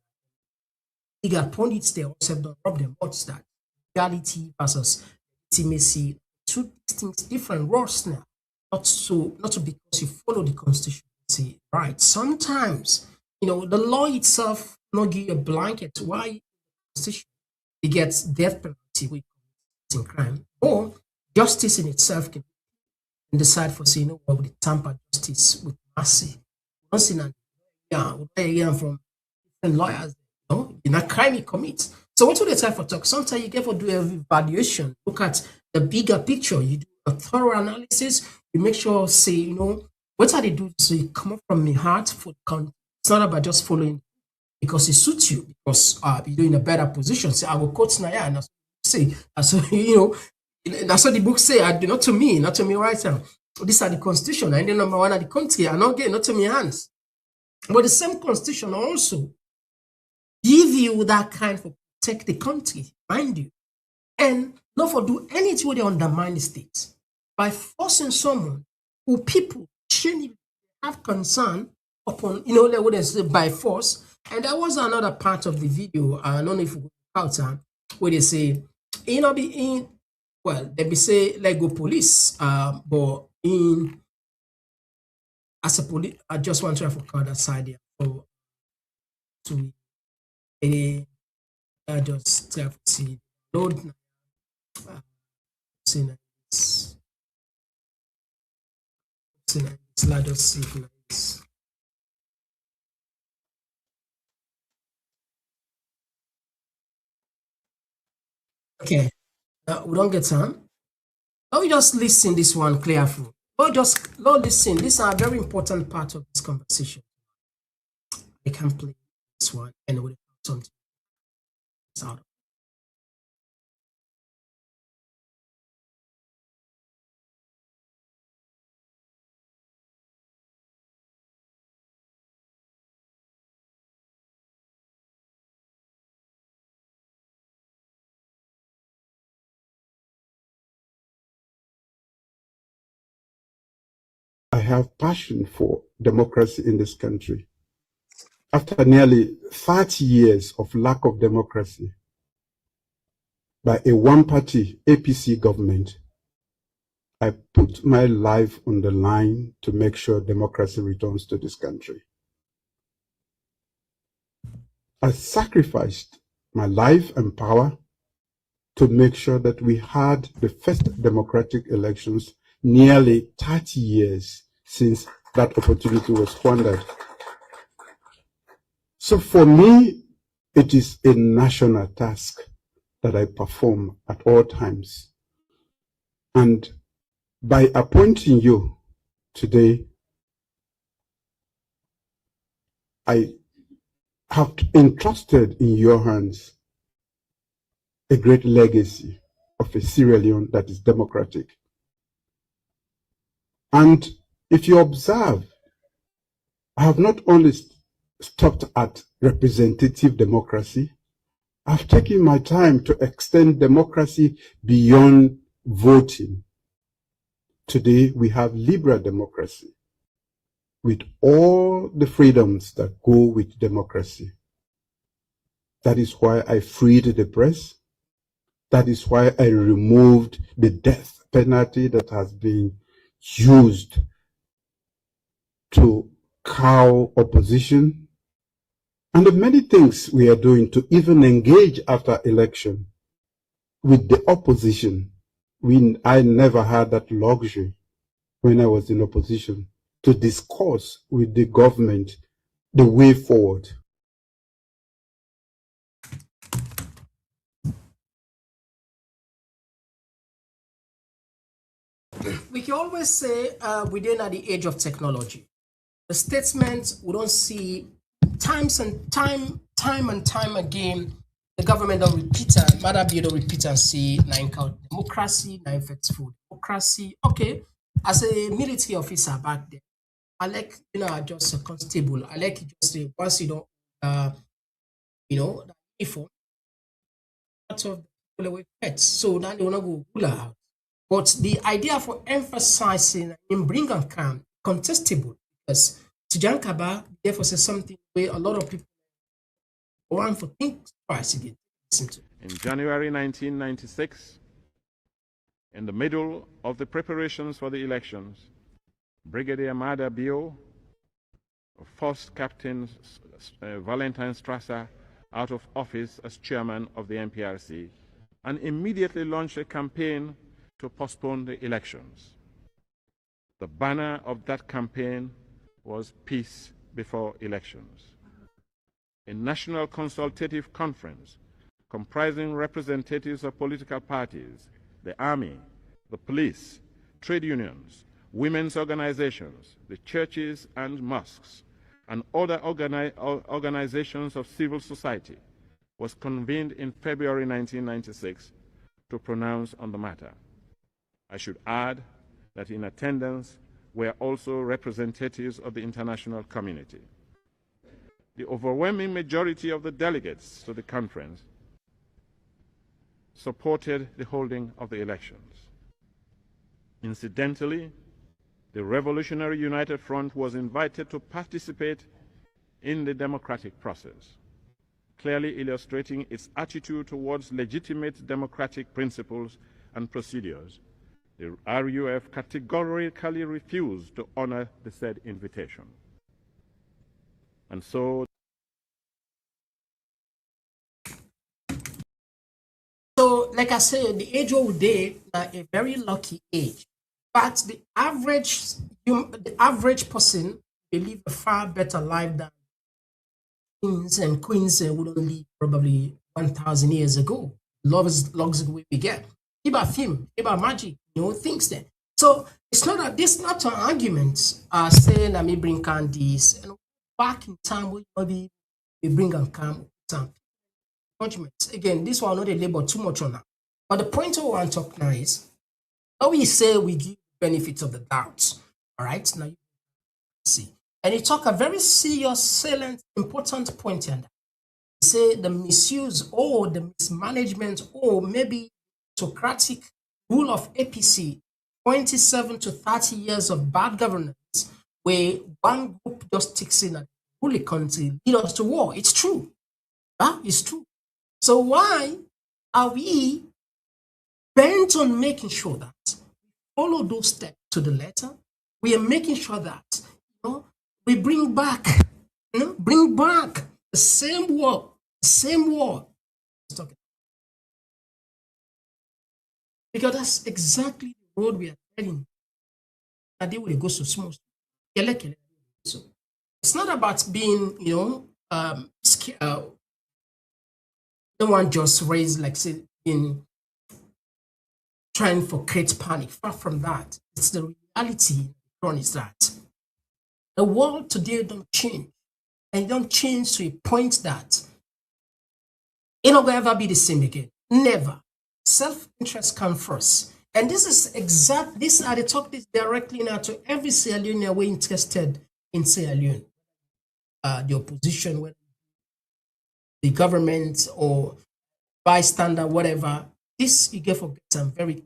He got pundits, they also don't rub them. What's that? Reality versus legitimacy, 2 distinct different words now. Not because you follow the Constitution, right? Sometimes, the law itself not give you a blanket. Why the Constitution it gets death penalty with committing crime, or justice in itself can decide for saying, with the tamper justice with mercy. Once in a from different lawyers, in a crime he commits. So what do they try for talk? Sometimes you get to do a evaluation, look at the bigger picture, you do a thorough analysis, you make sure, say, what are they do? So you come up from the heart for the country. It's not about just following because it suits you, because you're in a better position. Say, I will quote Naya, and say, that's what the book say, not to me right now. These are the constitution, and the number 1 of the country, and not getting not to me hands. But the same constitution also give you that kind of protect the country, mind you, and not for do anything where they undermine the state by forcing someone who people genuinely have concern upon, they wouldn't say by force. And that was another part of the video. I don't know if you go out where they say, they be say like go police, but as a police, I just want to have a card aside here for to I just have to see load see this. Let us see this. Okay, we don't get time. Let me just listen this one carefully. Lord, listen. These are a very important part of this conversation. I can play this one and we'll something out. I have passion for democracy in this country. After nearly 30 years of lack of democracy by a one-party APC government, I put my life on the line to make sure democracy returns to this country. I sacrificed my life and power to make sure that we had the first democratic elections nearly 30 years since that opportunity was squandered. So for me, it is a national task that I perform at all times. And by appointing you today, I have entrusted in your hands a great legacy of a Sierra Leone that is democratic. And if you observe I have not only stopped at representative democracy, I've taken my time to extend democracy beyond voting. Today, we have liberal democracy with all the freedoms that go with democracy. That is why I freed the press. That is why I removed the death penalty that has been used to cow opposition. And the many things we are doing to even engage after election with the opposition. I never had that luxury when I was in opposition to discuss with the government the way forward. We can always say we're then at the age of technology. The statements we don't see time and time again. The government don't repeat and Madam don't repeat and say nine count democracy, nine effective democracy. Okay, as a military officer back then, I like just a constable. I like just say once you don't the uniform part of the people away pets. So now they wanna go pull out. But the idea for emphasizing in bring and calm contestable because Tijan Kaba therefore says something where a lot of people want for think twice again. Listen to. In January 1996, in the middle of the preparations for the elections, Brigadier Mada Bio forced Captain Valentine Strasser out of office as chairman of the NPRC and immediately launched a campaign to postpone the elections. The banner of that campaign was Peace Before Elections. A national consultative conference comprising representatives of political parties, the army, the police, trade unions, women's organizations, the churches and mosques, and other organizations of civil society was convened in February 1996 to pronounce on the matter. I should add that in attendance were also representatives of the international community. The overwhelming majority of the delegates to the conference supported the holding of the elections. Incidentally, the Revolutionary United Front was invited to participate in the democratic process, clearly illustrating its attitude towards legitimate democratic principles and procedures. The RUF categorically refused to honor the said invitation. And so like I said, the age of day a very lucky age. But the average person will live a far better life than kings and queens would only live probably 1,000 years ago. Love is luxury we get. About film, about magic, things there. So it's not this not an argument saying that me bring candies and back in time we maybe we bring and come some judgments. Again, this one not a labor too much on that. But the point I want to talk now is how we say we give benefits of the doubt. All right, now you see. And you talk a very serious, salient, important point here. You say the misuse or the mismanagement or maybe autocratic rule of APC, 27 to 30 years of bad governance, where one group just takes in and rule the country, lead us to war. It's true. It's true. So why are we bent on making sure that we follow those steps to the letter? We are making sure that we bring back the same war, because that's exactly the road we are heading. And they will go so smooth. So it's not about being, scared. No one just raised like say in trying for create panic. Far from that, it's the reality. Is that the world today don't change, and don't change to a point that it not gonna ever be the same again. Never. Self-interest comes first, and this is exact. This I talk this directly now to every Sierra Leonean we're interested in Sierra Leone. the opposition, whether the government or bystander, whatever. This you get for some very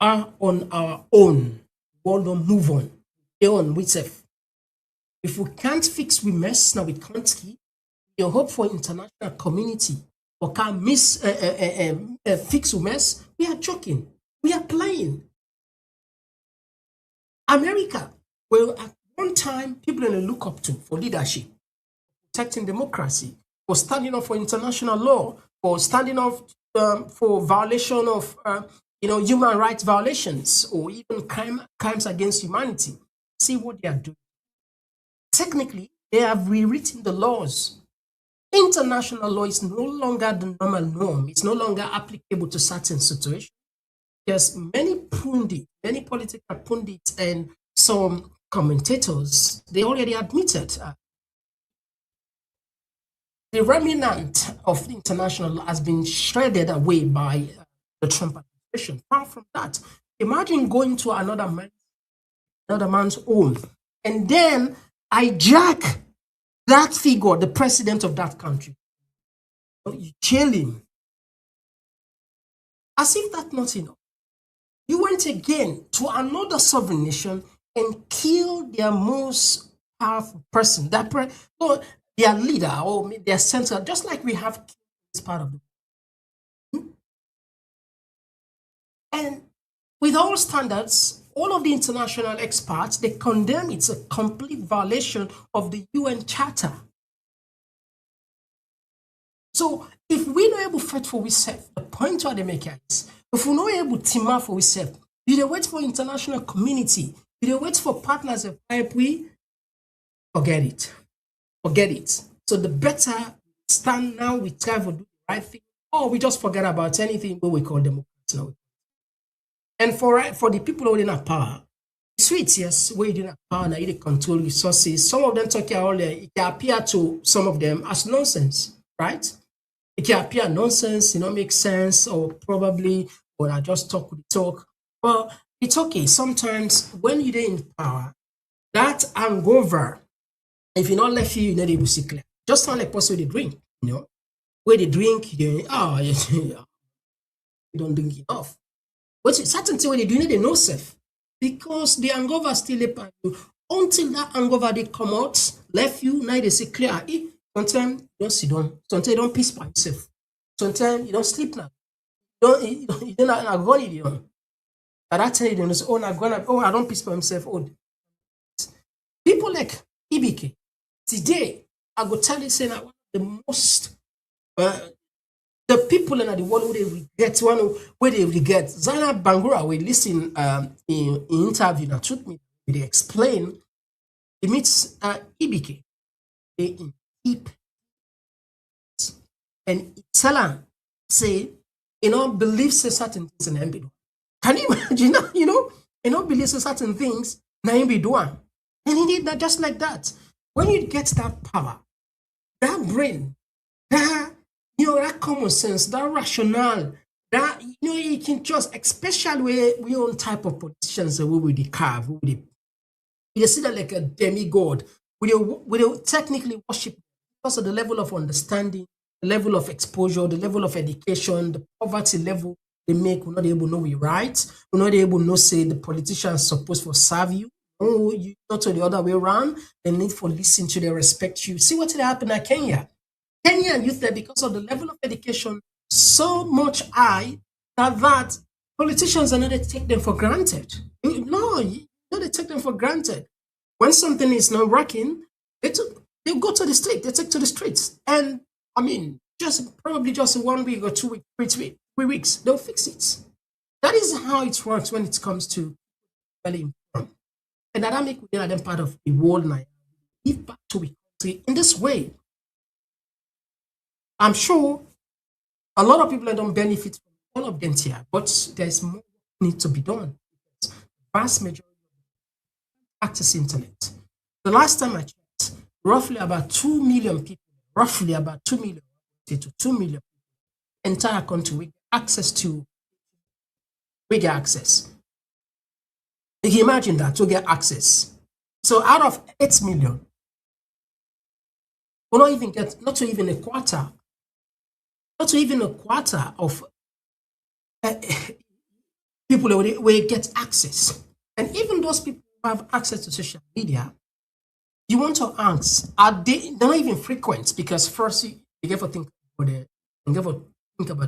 are on our own. We don't move on. Stay on with self. If we can't fix we mess now we can't keep. You hope for international community or can fix we mess. We are joking. We are playing. America, well, at one time people in look up to for leadership, protecting democracy, for standing up for international law, for standing up for violation of human rights violations or even crimes against humanity. See what they are doing. Technically, they have rewritten the laws. International law is no longer the normal norm. It's no longer applicable to certain situations. There's many pundits, many political pundits, and some commentators, they already admitted the remnant of the international law has been shredded away by the Trump administration. Far from that, imagine going to another man's home and then hijack that figure, the president of that country. You jail him. As if that's not enough. You went again to another sovereign nation and killed their most powerful person, or their leader or their center, just like we have this part of the world. And with all standards, all of the international experts, they condemn it's a complete violation of the UN Charter. So if we're not able to fight for ourselves, the point where they make is, if we're not able to team up for ourselves, you don't wait for international community, you don't wait for partners of we forget it. Forget it. So the better stand now, we try to do the right thing, or we just forget about anything what we call democracy now. And for the people holding a power, sweet, yes, where you have power now, you control resources. Some of them talking all it can appear to some of them as nonsense, right? It can appear nonsense, make sense, or probably, or I just talk with the talk. Well, it's okay. Sometimes when you're in power, that hangover, if you're not left you not able to see clear. Just sound like person they drink, where they drink, you don't drink enough. But certain things when they do, they know self. Because the hangover still upon you. Until that hangover they come out, left you, now they say clear. Sometimes you don't sit down. Sometimes you don't piss by yourself. Sometimes you don't sleep now. You don't not go it on. At that time, you don't say, I don't piss by myself. People like EBK. Today, I go tell you, say that one of the most the people in the world where they regret. Zana Bangura, we listen in interview that took me, they explain, it meets EBK. They keep and tell them, say, believe certain things in MB. Can you imagine, believe certain things in MB. And he did that just like that. When you get that power, that brain, that common sense, that rationale, that you can just, especially we own type of politicians that we will carve, we see that like a demigod, we technically worship because of the level of understanding, the level of exposure, the level of education, the poverty level they make. We're not able to know we right. We're not able to know say the politicians supposed to serve you. Oh, you not to the other way around. They need for listen to, they respect you. See what happened at Kenya. Kenyan youth there, because of the level of education so much high that politicians are not to take them for granted. No, they take them for granted. When something is not working, they go to the street, they take to the streets. And I mean, probably just 1 week or 2 weeks, 3 weeks, they'll fix it. That is how it works when it comes to really informed. And that make them part of the world now. Give back to the country in this way. I'm sure a lot of people don't benefit from all of them here, but there's more need to be done. Vast majority access internet. The last time I checked, roughly about 2 million people, to 2 million entire country with access to bigger access. You can imagine that to get access So out of 8 million, we'll not even get, not to even a quarter of people will get access. And even those people who have access to social media, you want to ask, they're not even frequent, because first you get to think about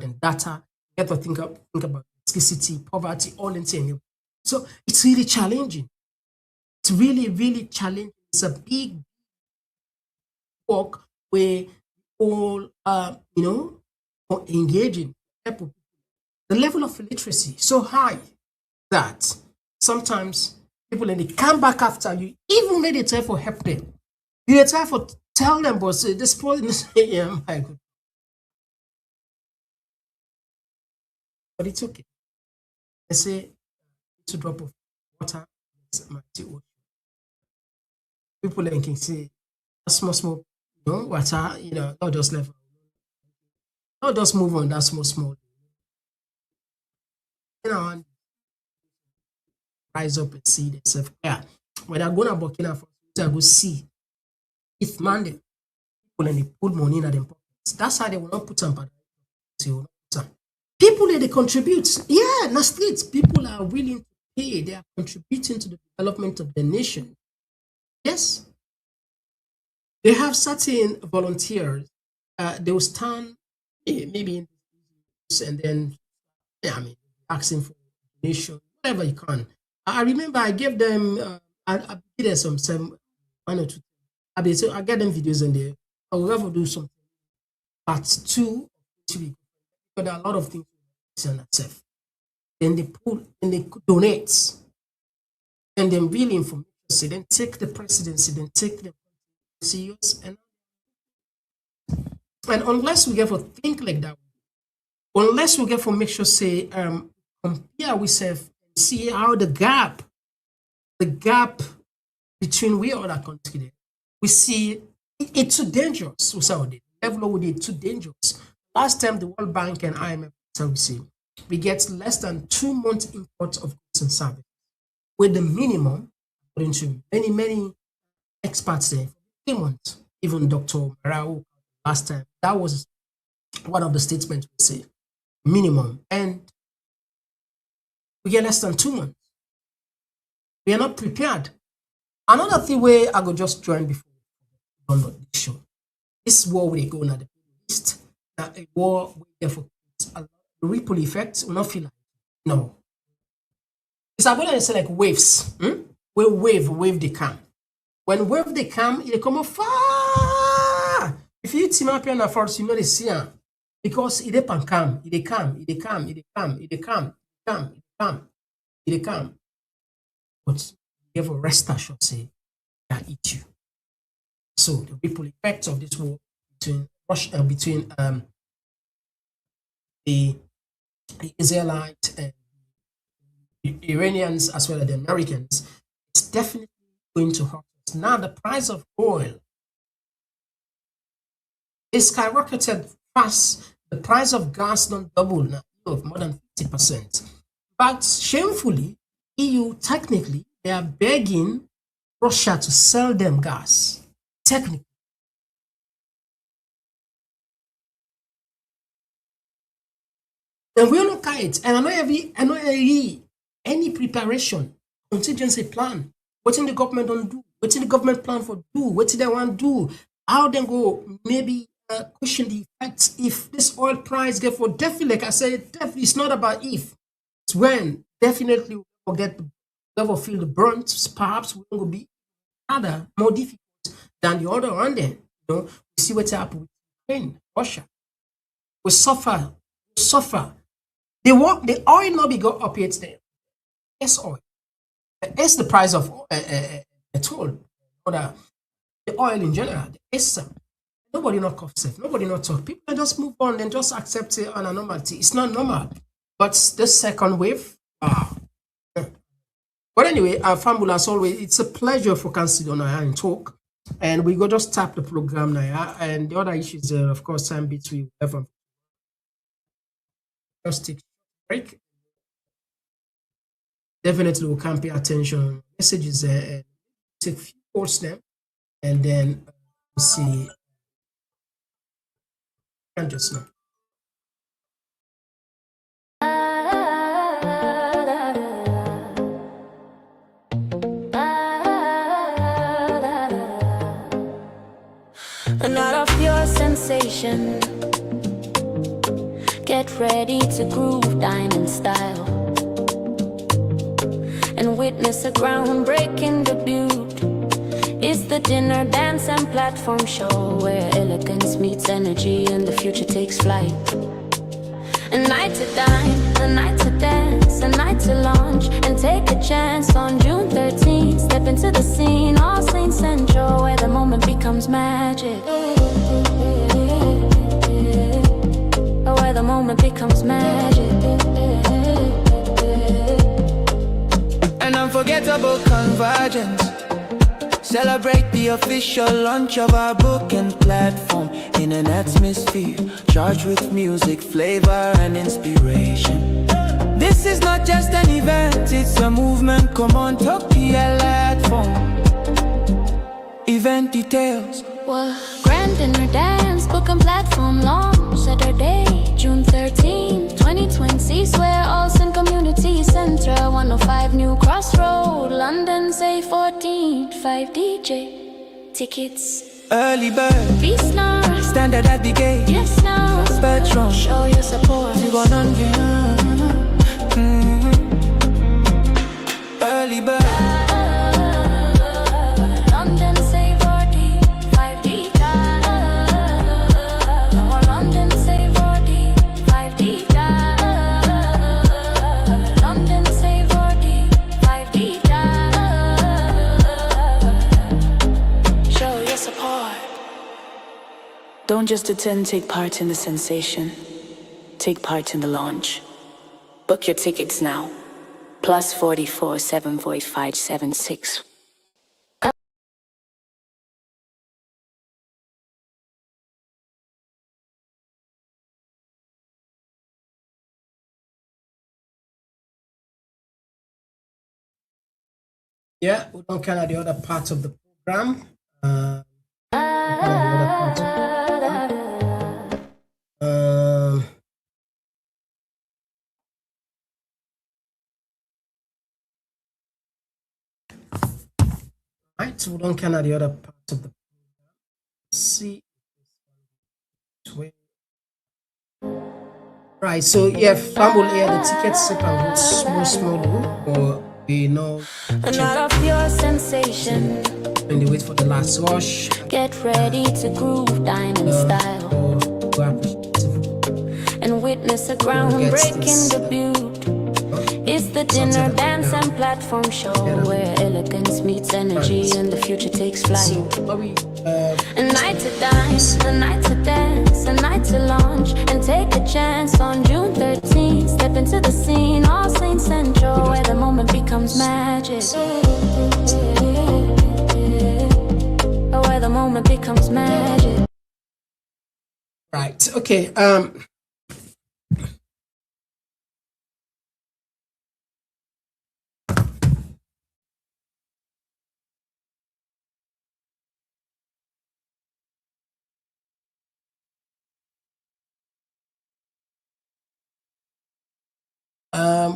the data, you get to think about scarcity, poverty, all in saying. So it's really challenging. It's really, really challenging. It's a big work where all engaging people. The level of illiteracy so high that sometimes people, and they come back after you, even when they try for help them, you try for tell them, but say this point, yeah, my God. But it's okay. They say it's a drop of water, it's mighty ocean. People like can say small, water, not just level, not just move on that small. And rise up and see themselves. Yeah. When I go to Burkina Faso, I go see if Monday people and they put money in their pockets. That's how they will not put some. People they contribute. Yeah, in the streets, people are willing to pay. They are contributing to the development of the nation. Yes. They have certain volunteers. They will stand maybe and then asking for donation, whatever you can. I remember I gave them I did some 1 or 2. I get them videos in there. I will ever do something. Part 2, because there are a lot of things on itself. Then they pull and they donate, and then really information. So then take the presidency, then take the CEOs, and unless we get for think like that, unless we get for make sure say compare ourselves and see how the gap between we other countries, we see it's too dangerous. The level with it too dangerous. Last time the World Bank and IMF, so we get less than 2 months import of goods and services, with the minimum, according to many experts there, 3 months. Even Dr. Marau last time, that was one of the statements we say, minimum, and we get less than 2 months. We are not prepared. Another thing where I go just join before we run this show. This war we go now the East. Now a war we therefore a ripple effect will not feel like no. It's about to say like waves. Where wave they come. When wave they come up far. If you team up here in the forest, you know they see them. Because it depend come, it come. But you have a rest assured say that eat you. So the ripple effects of this war between Russia, between the Israelites and the Iranians as well as the Americans, it's definitely going to hurt us. Now the price of oil is skyrocketed fast. The price of gas not double now, of more than 50%. But shamefully, EU technically they are begging Russia to sell them gas. Technically. And we don't look at it. And I know any preparation, contingency plan. What in the government don't do? What in the government plan for do? What did they want to do? How they go maybe question the effects if this oil price get for definitely, like I said, definitely it's not about if. It's when definitely we'll feel the brunt. Perhaps we're going to be harder, more difficult than the other one. Then we see what's happened with Ukraine, Russia. We suffer. The oil not be go up yet there. Yes, oil. It's the price of petrol or the oil in general. It's nobody not cough safe. Nobody not talk. People just move on and just accept it on a normality. It's not normal. But the second wave. But anyway, Fambula, as always, it's a pleasure for considering and talk. And we go just tap the program now. And the other issues, of course, time between whatever. Just take a break. Definitely we can pay attention. Messages take a few calls now, and then we'll see. And just now. Another pure sensation. Get ready to groove diamond style and witness a groundbreaking debut. It's the dinner, dance and platform show where elegance meets energy and the future takes flight. A night to dine, a night to dance, a night to launch and take a chance on June 13th. Step into the scene, All Saints Central, where the moment becomes magic. Where the moment becomes magic. An unforgettable convergence. Celebrate the official launch of our book and platform in an atmosphere charged with music, flavor, and inspiration. This is not just an event, it's a movement. Komon-Tok platform. Event details. Well, grand dinner dance, book and platform launch Saturday, June 13, 2020. Swear Olsen Community Centre, 105 New Crossroad, London, say 14, 5 DJ. Tickets. Early bird. Feast now. Standard at the gate. Yes now. Spectrum. Show your support. Early bird. Don't just attend, take part in the sensation. Take part in the launch. Book your tickets now. +44 74576. Yeah, we don't count the other parts of the program. Right, so we don't count the other parts of the program. Let's see. Right, so yeah, Fumble here, the tickets can go small, or we know. Another pure sensation. And they wait for the last rush. Get ready to groove diamond style and witness a groundbreaking debut. It's the dinner, dance and platform show where elegance meets energy and the future takes flight. A night to dine, a night to dance, a night to launch and take a chance on June 13th. Step into the scene, All Saints Central, where the moment becomes magic. Where the moment becomes magic. Right, okay.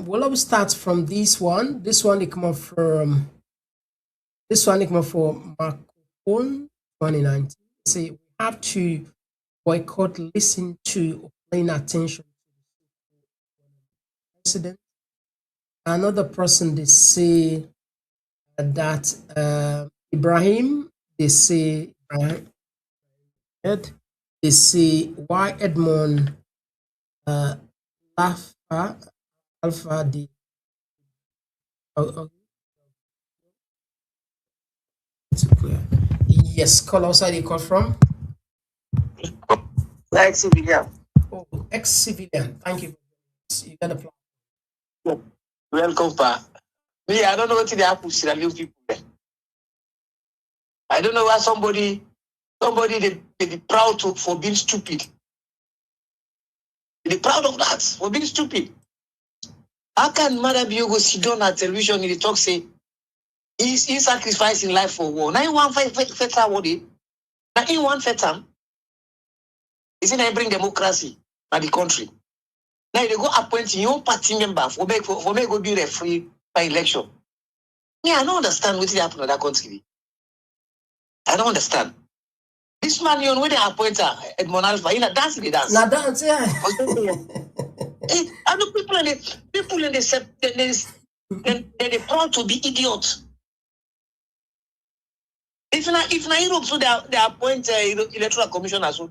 Well, I will start from this one. This one they come up from Marco 2019. Say we have to boycott, listen to, or paying attention to the president. Another person they say that Ibrahim. They say Ibrahim. They say why Edmond Alpha D. It's clear. Yes, call outside they call from. Ex-civilian. Oh, ex-civilian. Thank you. You got a plan. Welcome back. Me, I don't know what they happen to Sierra Leone people there. I don't know why somebody they be proud for being stupid. They be proud of that, for being stupid. How can Mother Bio go sit down at television and they talk say He's sacrificing life for war. Now he want feta war. Now he want feta. Is it bring democracy to the country? Now they go appoint your own party member for make go be referee by election. Me, I don't understand what happened in that country. I don't understand. This man, you know, when they appoint Edmond Alpha, you know, dance the dance. Now dance, yeah. I know people in they're proud to be idiots. If na Europe, so they appoint electoral commissioners, so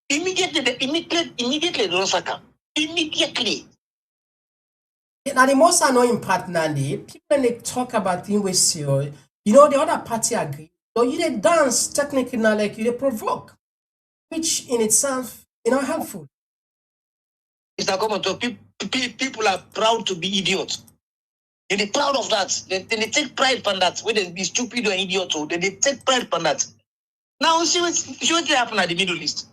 immediately they don't sack him. Immediately. Now the most annoying part, Nandi, people when they talk about things with you know, the other party agree. So you they dance technically now like you they provoke, which in itself, you know, helpful. Mr. Komon-Tok, people are proud to be idiots. They're proud of that. They take pride on that. When they be stupid or idiot, they take pride on that. Now, see what happened at the Middle East.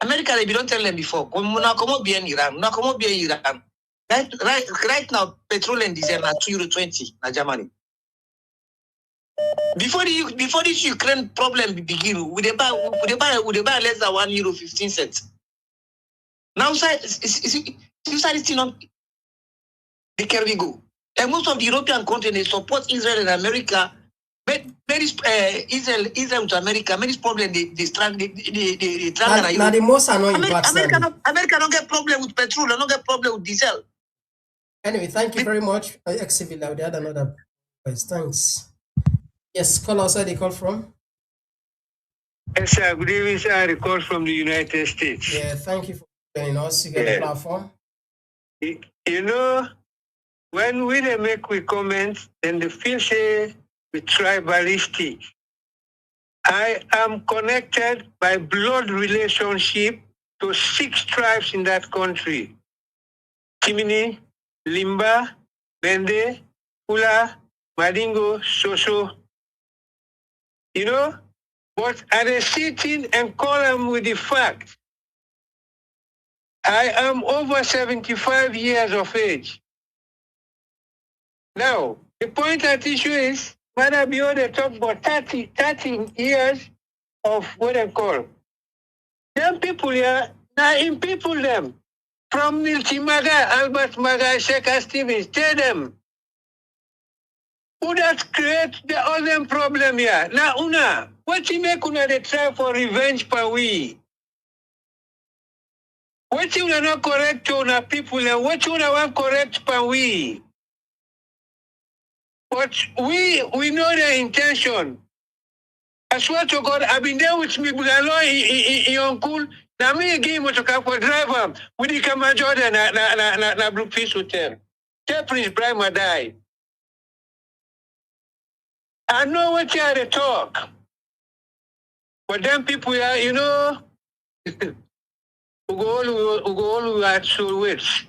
America, they don't tell them before. Come be in Iran. Come be in Iran. Right now, petrol and diesel are €2.20 in Germany. Before this Ukraine problem begin, would they buy less than €1.15? Now, it's not the care we go. And most of the European countries they support Israel and America. Israel to America, many problems they strand. Now the most annoying part. America don't get problem with petrol. They don't get problem with diesel. Anyway, thank you very much. XCV Loud. They had another voice. Thanks. Yes, call us. Where they call from? Yes, sir. Good evening, sir. I call from the United States. Yeah, thank you for joining us. You get the platform. You know, when we make we comments, then the feel say we tribalistic. I am connected by blood relationship to 6 tribes in that country. Timini, Limba, Bende, Kula, Madingo, Soso. You know, but I sitting and call them with the fact. I am over 75 years of age. Now, the point at issue is, Mother Bio, they talk about 30 years of what they call. Them people here, now in people them, from Milty Maga, Albert Maga, Sheikh Stevens, tell them, who that create the other problem here? Now, Una, what you make Una they try for revenge per we? What you not correct to Una people and what you want correct per we? But we know their intention. I swear to God, I've been there with me, Bugalo, in uncle. Now me again, what to come for driver. We did come and Jordan, na Blue Peace Hotel. Tell Prince Brahma die. I know what you are to talk. But them people are, you know, who go all at soul wits.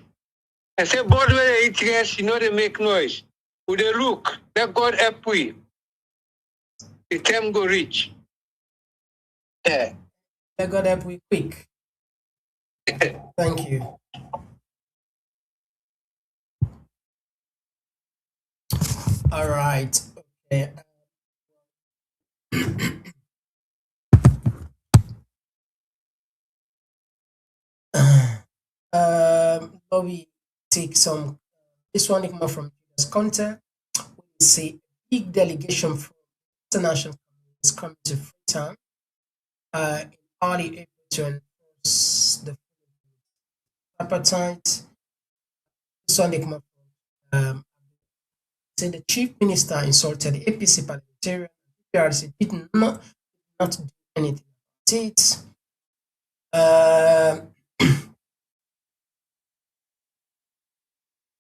I say, board where they eat gas, you know, they make noise. With they look, that God help we. The time go reach. Yeah. That God help we quick. Thank you. All right. Okay. We take some. This one come from this content. We see a big delegation from international is coming to Freetown in early April to enforce the appetite. This one come from say the chief minister insulted the APC parliamentarian. PRC did not do anything about it.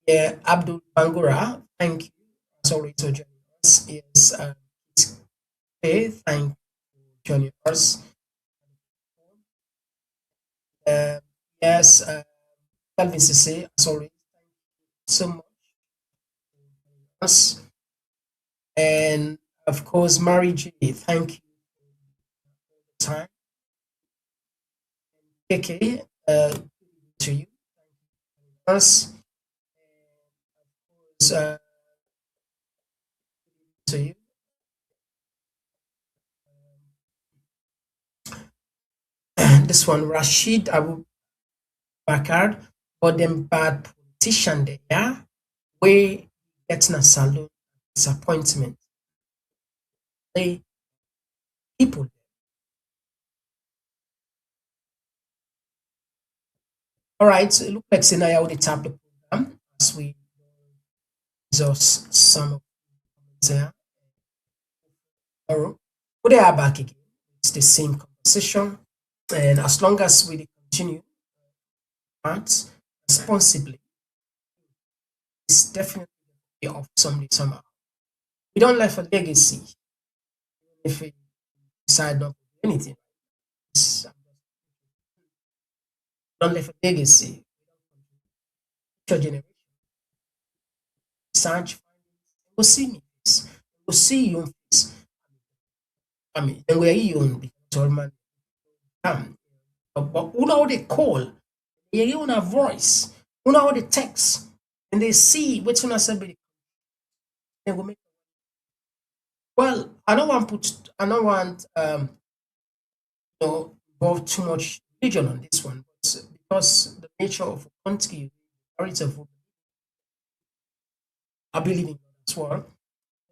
Yeah, Abdul Bangura, thank you. Sorry to join us. Yes, thank you for joining us. Yes, Calvin Sisse, sorry, thank you so much for joining us. And of course, Mary J, thank you for the time. KK, to you, thank you for joining us. to you. This one, Rashid Abu Bakar, or them bad politician there, yeah, where getting a salute disappointment. They people. All right, so it looks like Sinaya already tapped the program as we exhaust some of there. We are back again. It's the same conversation, and as long as we continue act responsibly, it's definitely of somebody somehow. We don't leave a legacy if we decide not to do anything. Don't leave a legacy. Future generation. Research, go see me. Go see your face. I mean, and we're young because all man come. But who know they call? They hear a voice. Who know how they text? And they see which one has been. They will make. Well, I don't want involve too much religion on this one, but because the nature of a country, I believe in God as well.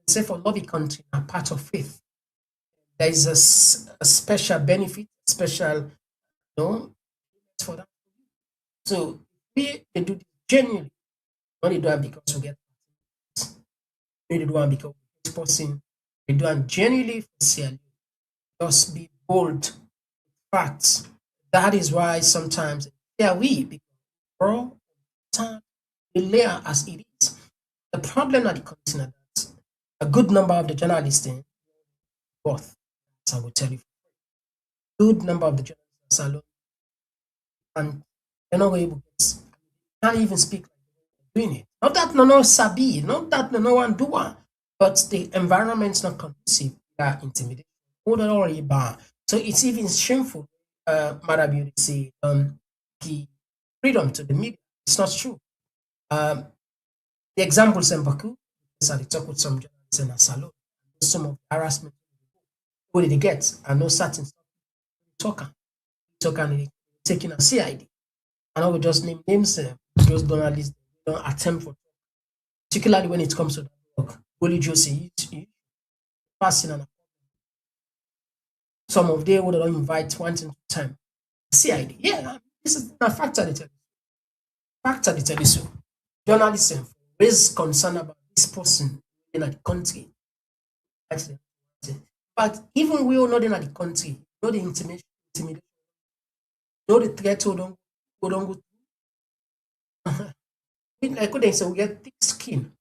Say for love country, a part of faith. There is a special benefit, special, for that. So they do this genuinely. Not they do it because we get. They do it because this person. They do it genuinely for sincerely. Just be bold. Facts. That is why sometimes we become time layer as it is. The problem at the continent that a good number of the journalists in both, I will tell you, good number of the journalists are alone, and they're not able to can't even speak like they're doing it. Not that no sabi, not that no one do one, but the environment's not conducive. They are intimidated. So it's even shameful. Marabi say the freedom to the media. It's not true. The examples in Baku, I talk with some journalists in a salon. Some of the harassment. What did they get? I know certain talker and taking a CID. And I will just name names. Those journalists don't attempt for, particularly when it comes to the work. Holy Josie, passing and some of them would not invite one time. CID, yeah, this is a factor. Factor they tell you so. Journalism raise concern about this person in the country. But even we are not in the country, know the intimidation, know the threat who don't go like they say we get thick skin.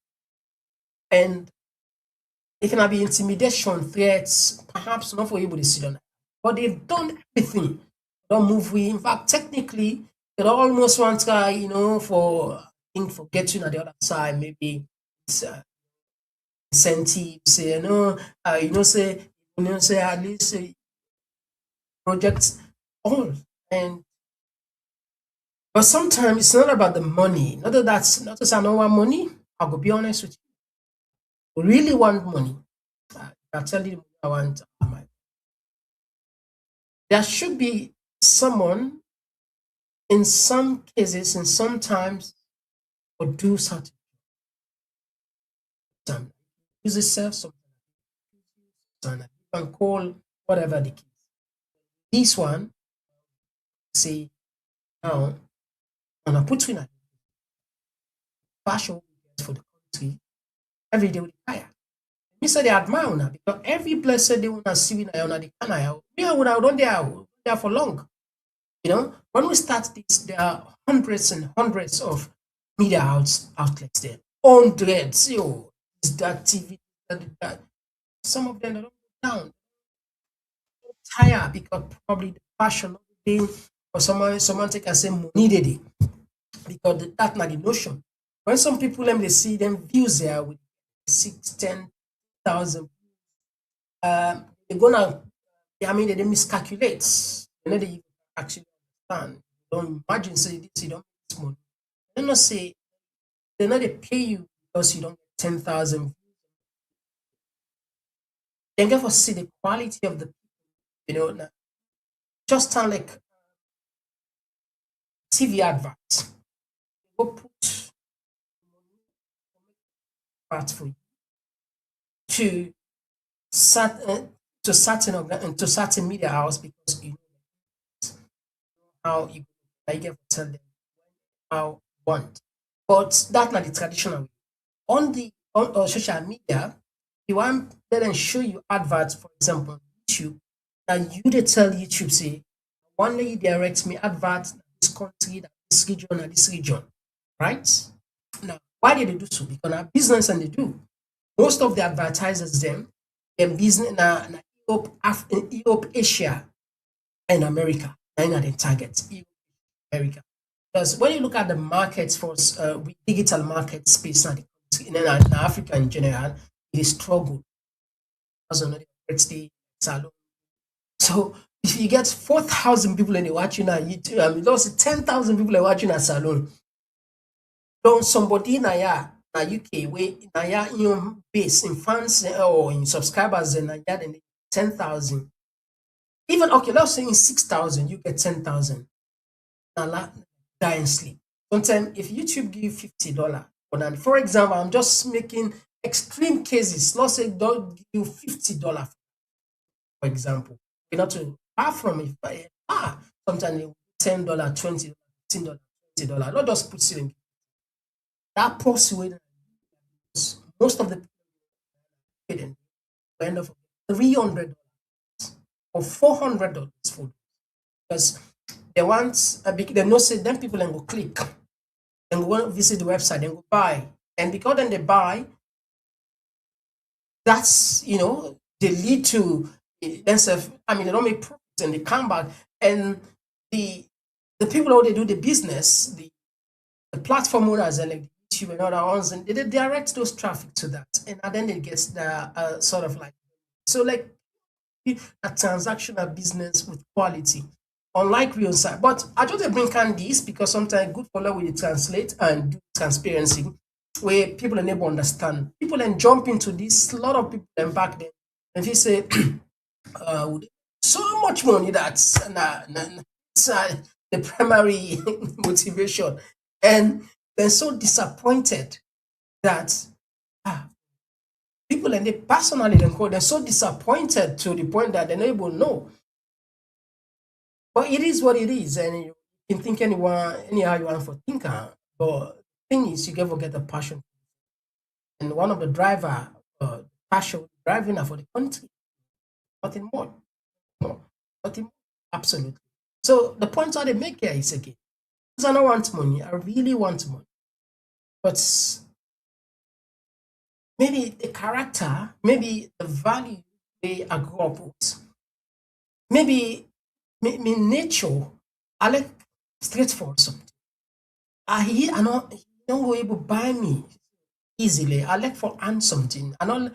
And it can be intimidation, threats, perhaps not for able to sit on. But they've done everything. Don't move we. In fact, technically, they almost want to for getting at the other side, maybe it's incentives, say, say at least projects all. And but sometimes it's not about the money. Not that I don't want money. I will be honest with you. We really want money. I tell you, I want money. There should be someone in some cases, and sometimes, or do something. Use itself, something you can call whatever the case. This one, say, now, on a put in a fashion for the country, every day with the fire. Me say they admire una because every blessed day una see we na the canal. We are don't there for long. When we start this, there are hundreds and hundreds of media outlets there. Hundreds, is that TV, that. Some of them don't go down. Tired because probably the passion of the day, or someone take and say money day because that's not the notion. When some people they see them views there with 6-10,000, they're gonna. They miscalculate. They actually understand. Don't imagine say this you don't make money. They not say they not they pay you because you don't get 10,000 then get for see the quality of the just sound like TV adverts. Go put part for you to to certain media house because you know how you get to tell them how you want. But that's not the traditional way. On the on social media, you want let them show you adverts, for example, on YouTube, and you they tell YouTube say, one day you direct me adverts in this country, that this region, and this region, right? Now, why did they do so? Because our business and they do. Most of the advertisers them business na Europe, Europe, Asia, and America. And the target Europe, America. Because when you look at the markets for with digital market space and in Africa in general, it is struggle. As another state salon. So if you get 4,000 people and they watching on YouTube, I mean, those 10,000 people are watching a salon. Don't somebody in a UK where in your base in fans or in subscribers and then 10,000. Even okay, let's say in 6,000 you get 10,000. Die and sleep. Sometimes if YouTube give $50, for example, I'm just making extreme cases. Let's say don't give you $50, for example. You know, to far from it, sometimes $10, $20, $15, $20. Not just put it in that persuade most of the people end up $300 or $400 for because they want they know say then people and go click and go visit the website and go buy, and because then they buy, that's they lead to themselves. I mean, they don't make profits and they come back, and the people who they do the business, the platform owners and like YouTube and other ones, and they direct those traffic to that, and then it gets the sort of like so like a transactional business with quality, unlike real side. But I just bring this because sometimes good follow will translate and do transparency where people are never understand. People then jump into this. A lot of people then back then, and they say, so much money that's the primary motivation, and they're so disappointed that people and they personally they're so disappointed to the point that they're not able to know. But it is what it is, and you can think anyhow you want for thinker. But the thing is, you never get the passion. And one of the driver, passion driving for the country, nothing more, nothing more. Absolutely. So the point that they make here is again, because I don't want money, I really want money, but maybe the character, maybe the value they are grew up with, maybe nature, I like straightforward something. I don't go able to buy me easily. I like for earn something. I don't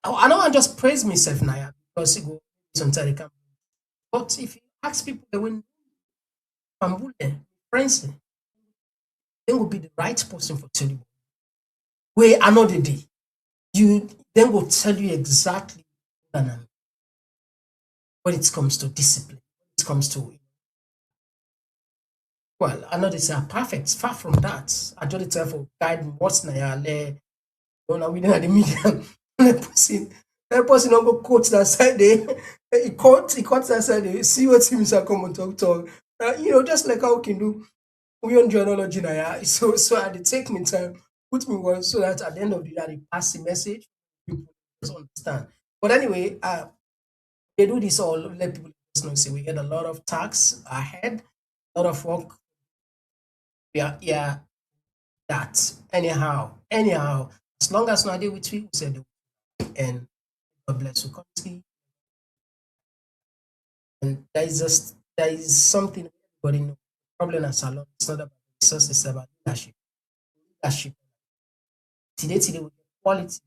want just praise myself now because it go sometimes it can. But if you ask people they will friends, they will be the right person for telling you. Where another day, you then will tell you exactly when it comes to discipline, when it comes to well, I know they say perfect, far from that. I just tell for guide what's na we didn't the media. That person don't go quote that side there. He quotes that side there. See what seems to come and talk. Just like how we can do we on journalogy now. So I did take me time, put me one so that at the end of the day they pass the message, people just understand. But anyway, they do this all, let people know. See, we get a lot of tax ahead, a lot of work. Yeah, that anyhow, as long as not with we said, and God bless the country. And there is something everybody know. Problem at salon, it's not about resources, it's about leadership. Today with quality,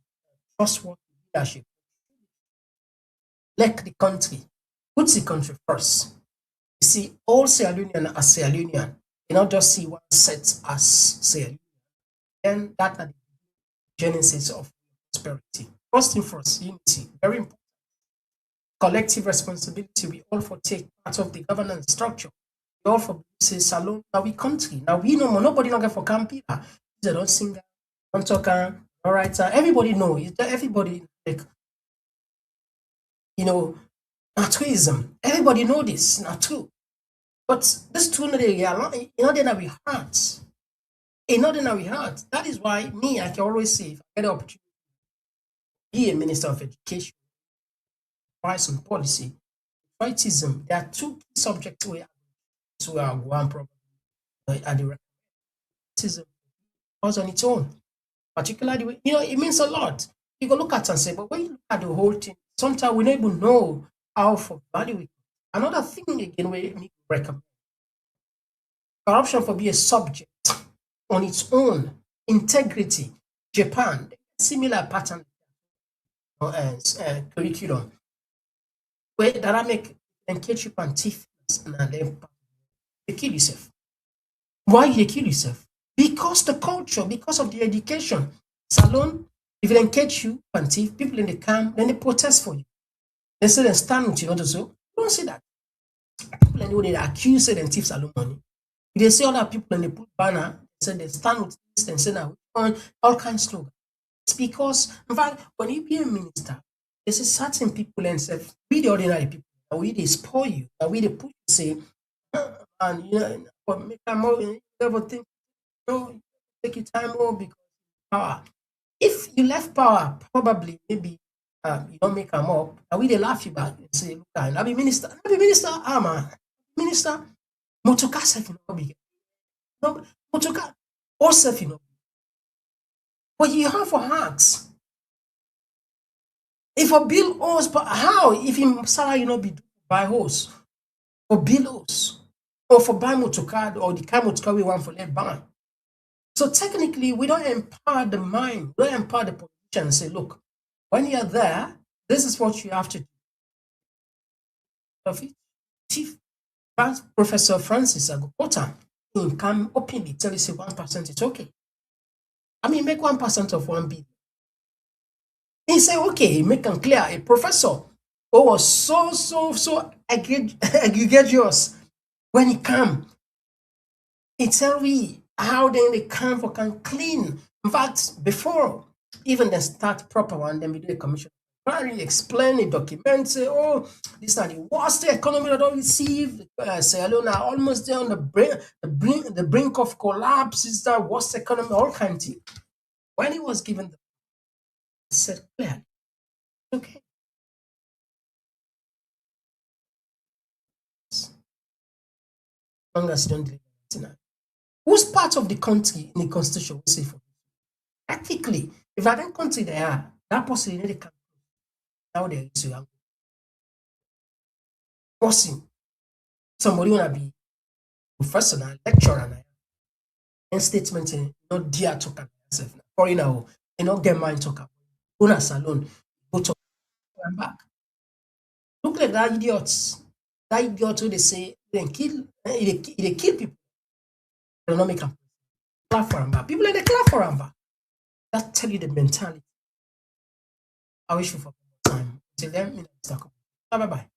trustworthy leadership. Like the country, put the country first. You see, all Sierra Leonean are Sierra Leonean. You not just see one set as Sierra Leone. Then that are the genesis of prosperity. First thing first, unity, very important. collective responsibility. We all for take part of the governance structure. We all for say salon now we country. Now we know nobody not get for camping. They don't sing, don't talk, all right. Everybody know. Everybody like not tourism. Everybody know this, not true. But this two in ordinary hearts. In ordinary hearts. That is why I can always say if I get the opportunity to be a minister of education, advice on policy, patriotism, there are two key subjects where are one problem at the patriotism was on its own. Particularly, it means a lot. You can look at it and say, but when you look at the whole thing, sometimes we don't even know how for value it. Another thing again we recommend. Corruption for be a subject on its own. Integrity. Japan, similar pattern curriculum. Where that make engage you and thief and you kill yourself. Why you kill yourself? Because the culture, because of the education. Salon, if they engage you and thief, people in the camp, then they protest for you. They say they stand with you, so you don't see that. People anyway they accuse them thief salon money. If they see other people and they put banner, they say they stand with this and say now on all kinds of slogans. It's because, in fact, when you be a minister, there's a certain people and say, we the ordinary people, and we they spoil you, and we they put you say, and make a more never think, take your time more because power. If you left power, probably maybe you don't make them up, and we they laugh you back and say, look, I be minister, minister, motoka self no be, no motoka, all self no. But you have for hacks. If a bill owes, but how? If him salary be buy horse, or bill owes, or for buy motoka, or the kind motoka we want for let buy. So technically, we don't empower the mind. We don't empower the politician and say, look, when you're there, this is what you have to do. Chief Professor Francis Agopota, he can openly tell you say 1% it's okay. I mean, make 1% of 1 billion. He said, okay, make them clear. A professor who was so egregious when he come, he tell me how then they can clean. In fact, before even they start proper one, then we do a commission. Really explain it, document, say, oh, this is the worst economy that don't receive. Sierra Leone are almost there on the brink of collapse. It's the worst economy, all kinds of things. When he was given the he said clearly, okay. As long as you don't deliver tonight. Who's part of the country in the constitution will say for you? Practically, if I don't country they are, that person in the country, now there is a person. Somebody wanna be professional, lecturer, and statement not dear talk about yourself. Foreigner, not get mind talk about. Go to salon, go to and back. Look like that idiots. That idiot who they say they kill people. They don't make them clap for them back. People in the clap for them back. That tell you the mentality. I wish you for more time. Until then, talk about. Bye.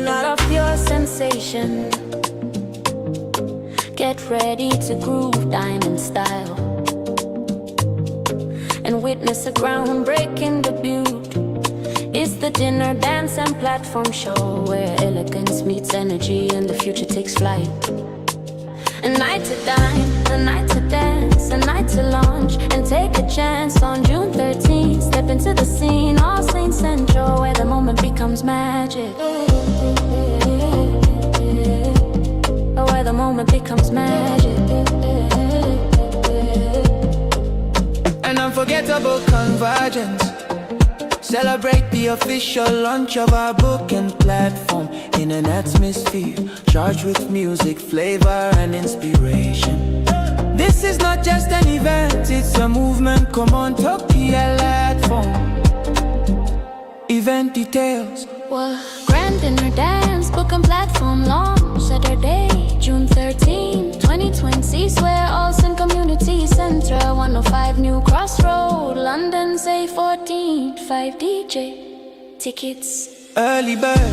Not of pure sensation. Get ready to groove diamond style and witness a groundbreaking debut. It's the dinner, dance, and platform show where elegance meets energy and the future takes flight. A night to dine, a night to dance, a night to launch and take a chance on June 13th. Step into the scene, All Saints Central, where the moment becomes magic. Where the moment becomes magic. An unforgettable convergence. Celebrate the official launch of our booking platform in an atmosphere charged with music, flavor, and inspiration. This is not just an event, it's a movement. Komon-Tok platform. event details. What? Grand dinner dance, booking platform launch Saturday, June 13, 2020. Swear Olsen Community Centre, 105 New Cross Road, London, say 14, 5 DJ. Tickets. Early bird.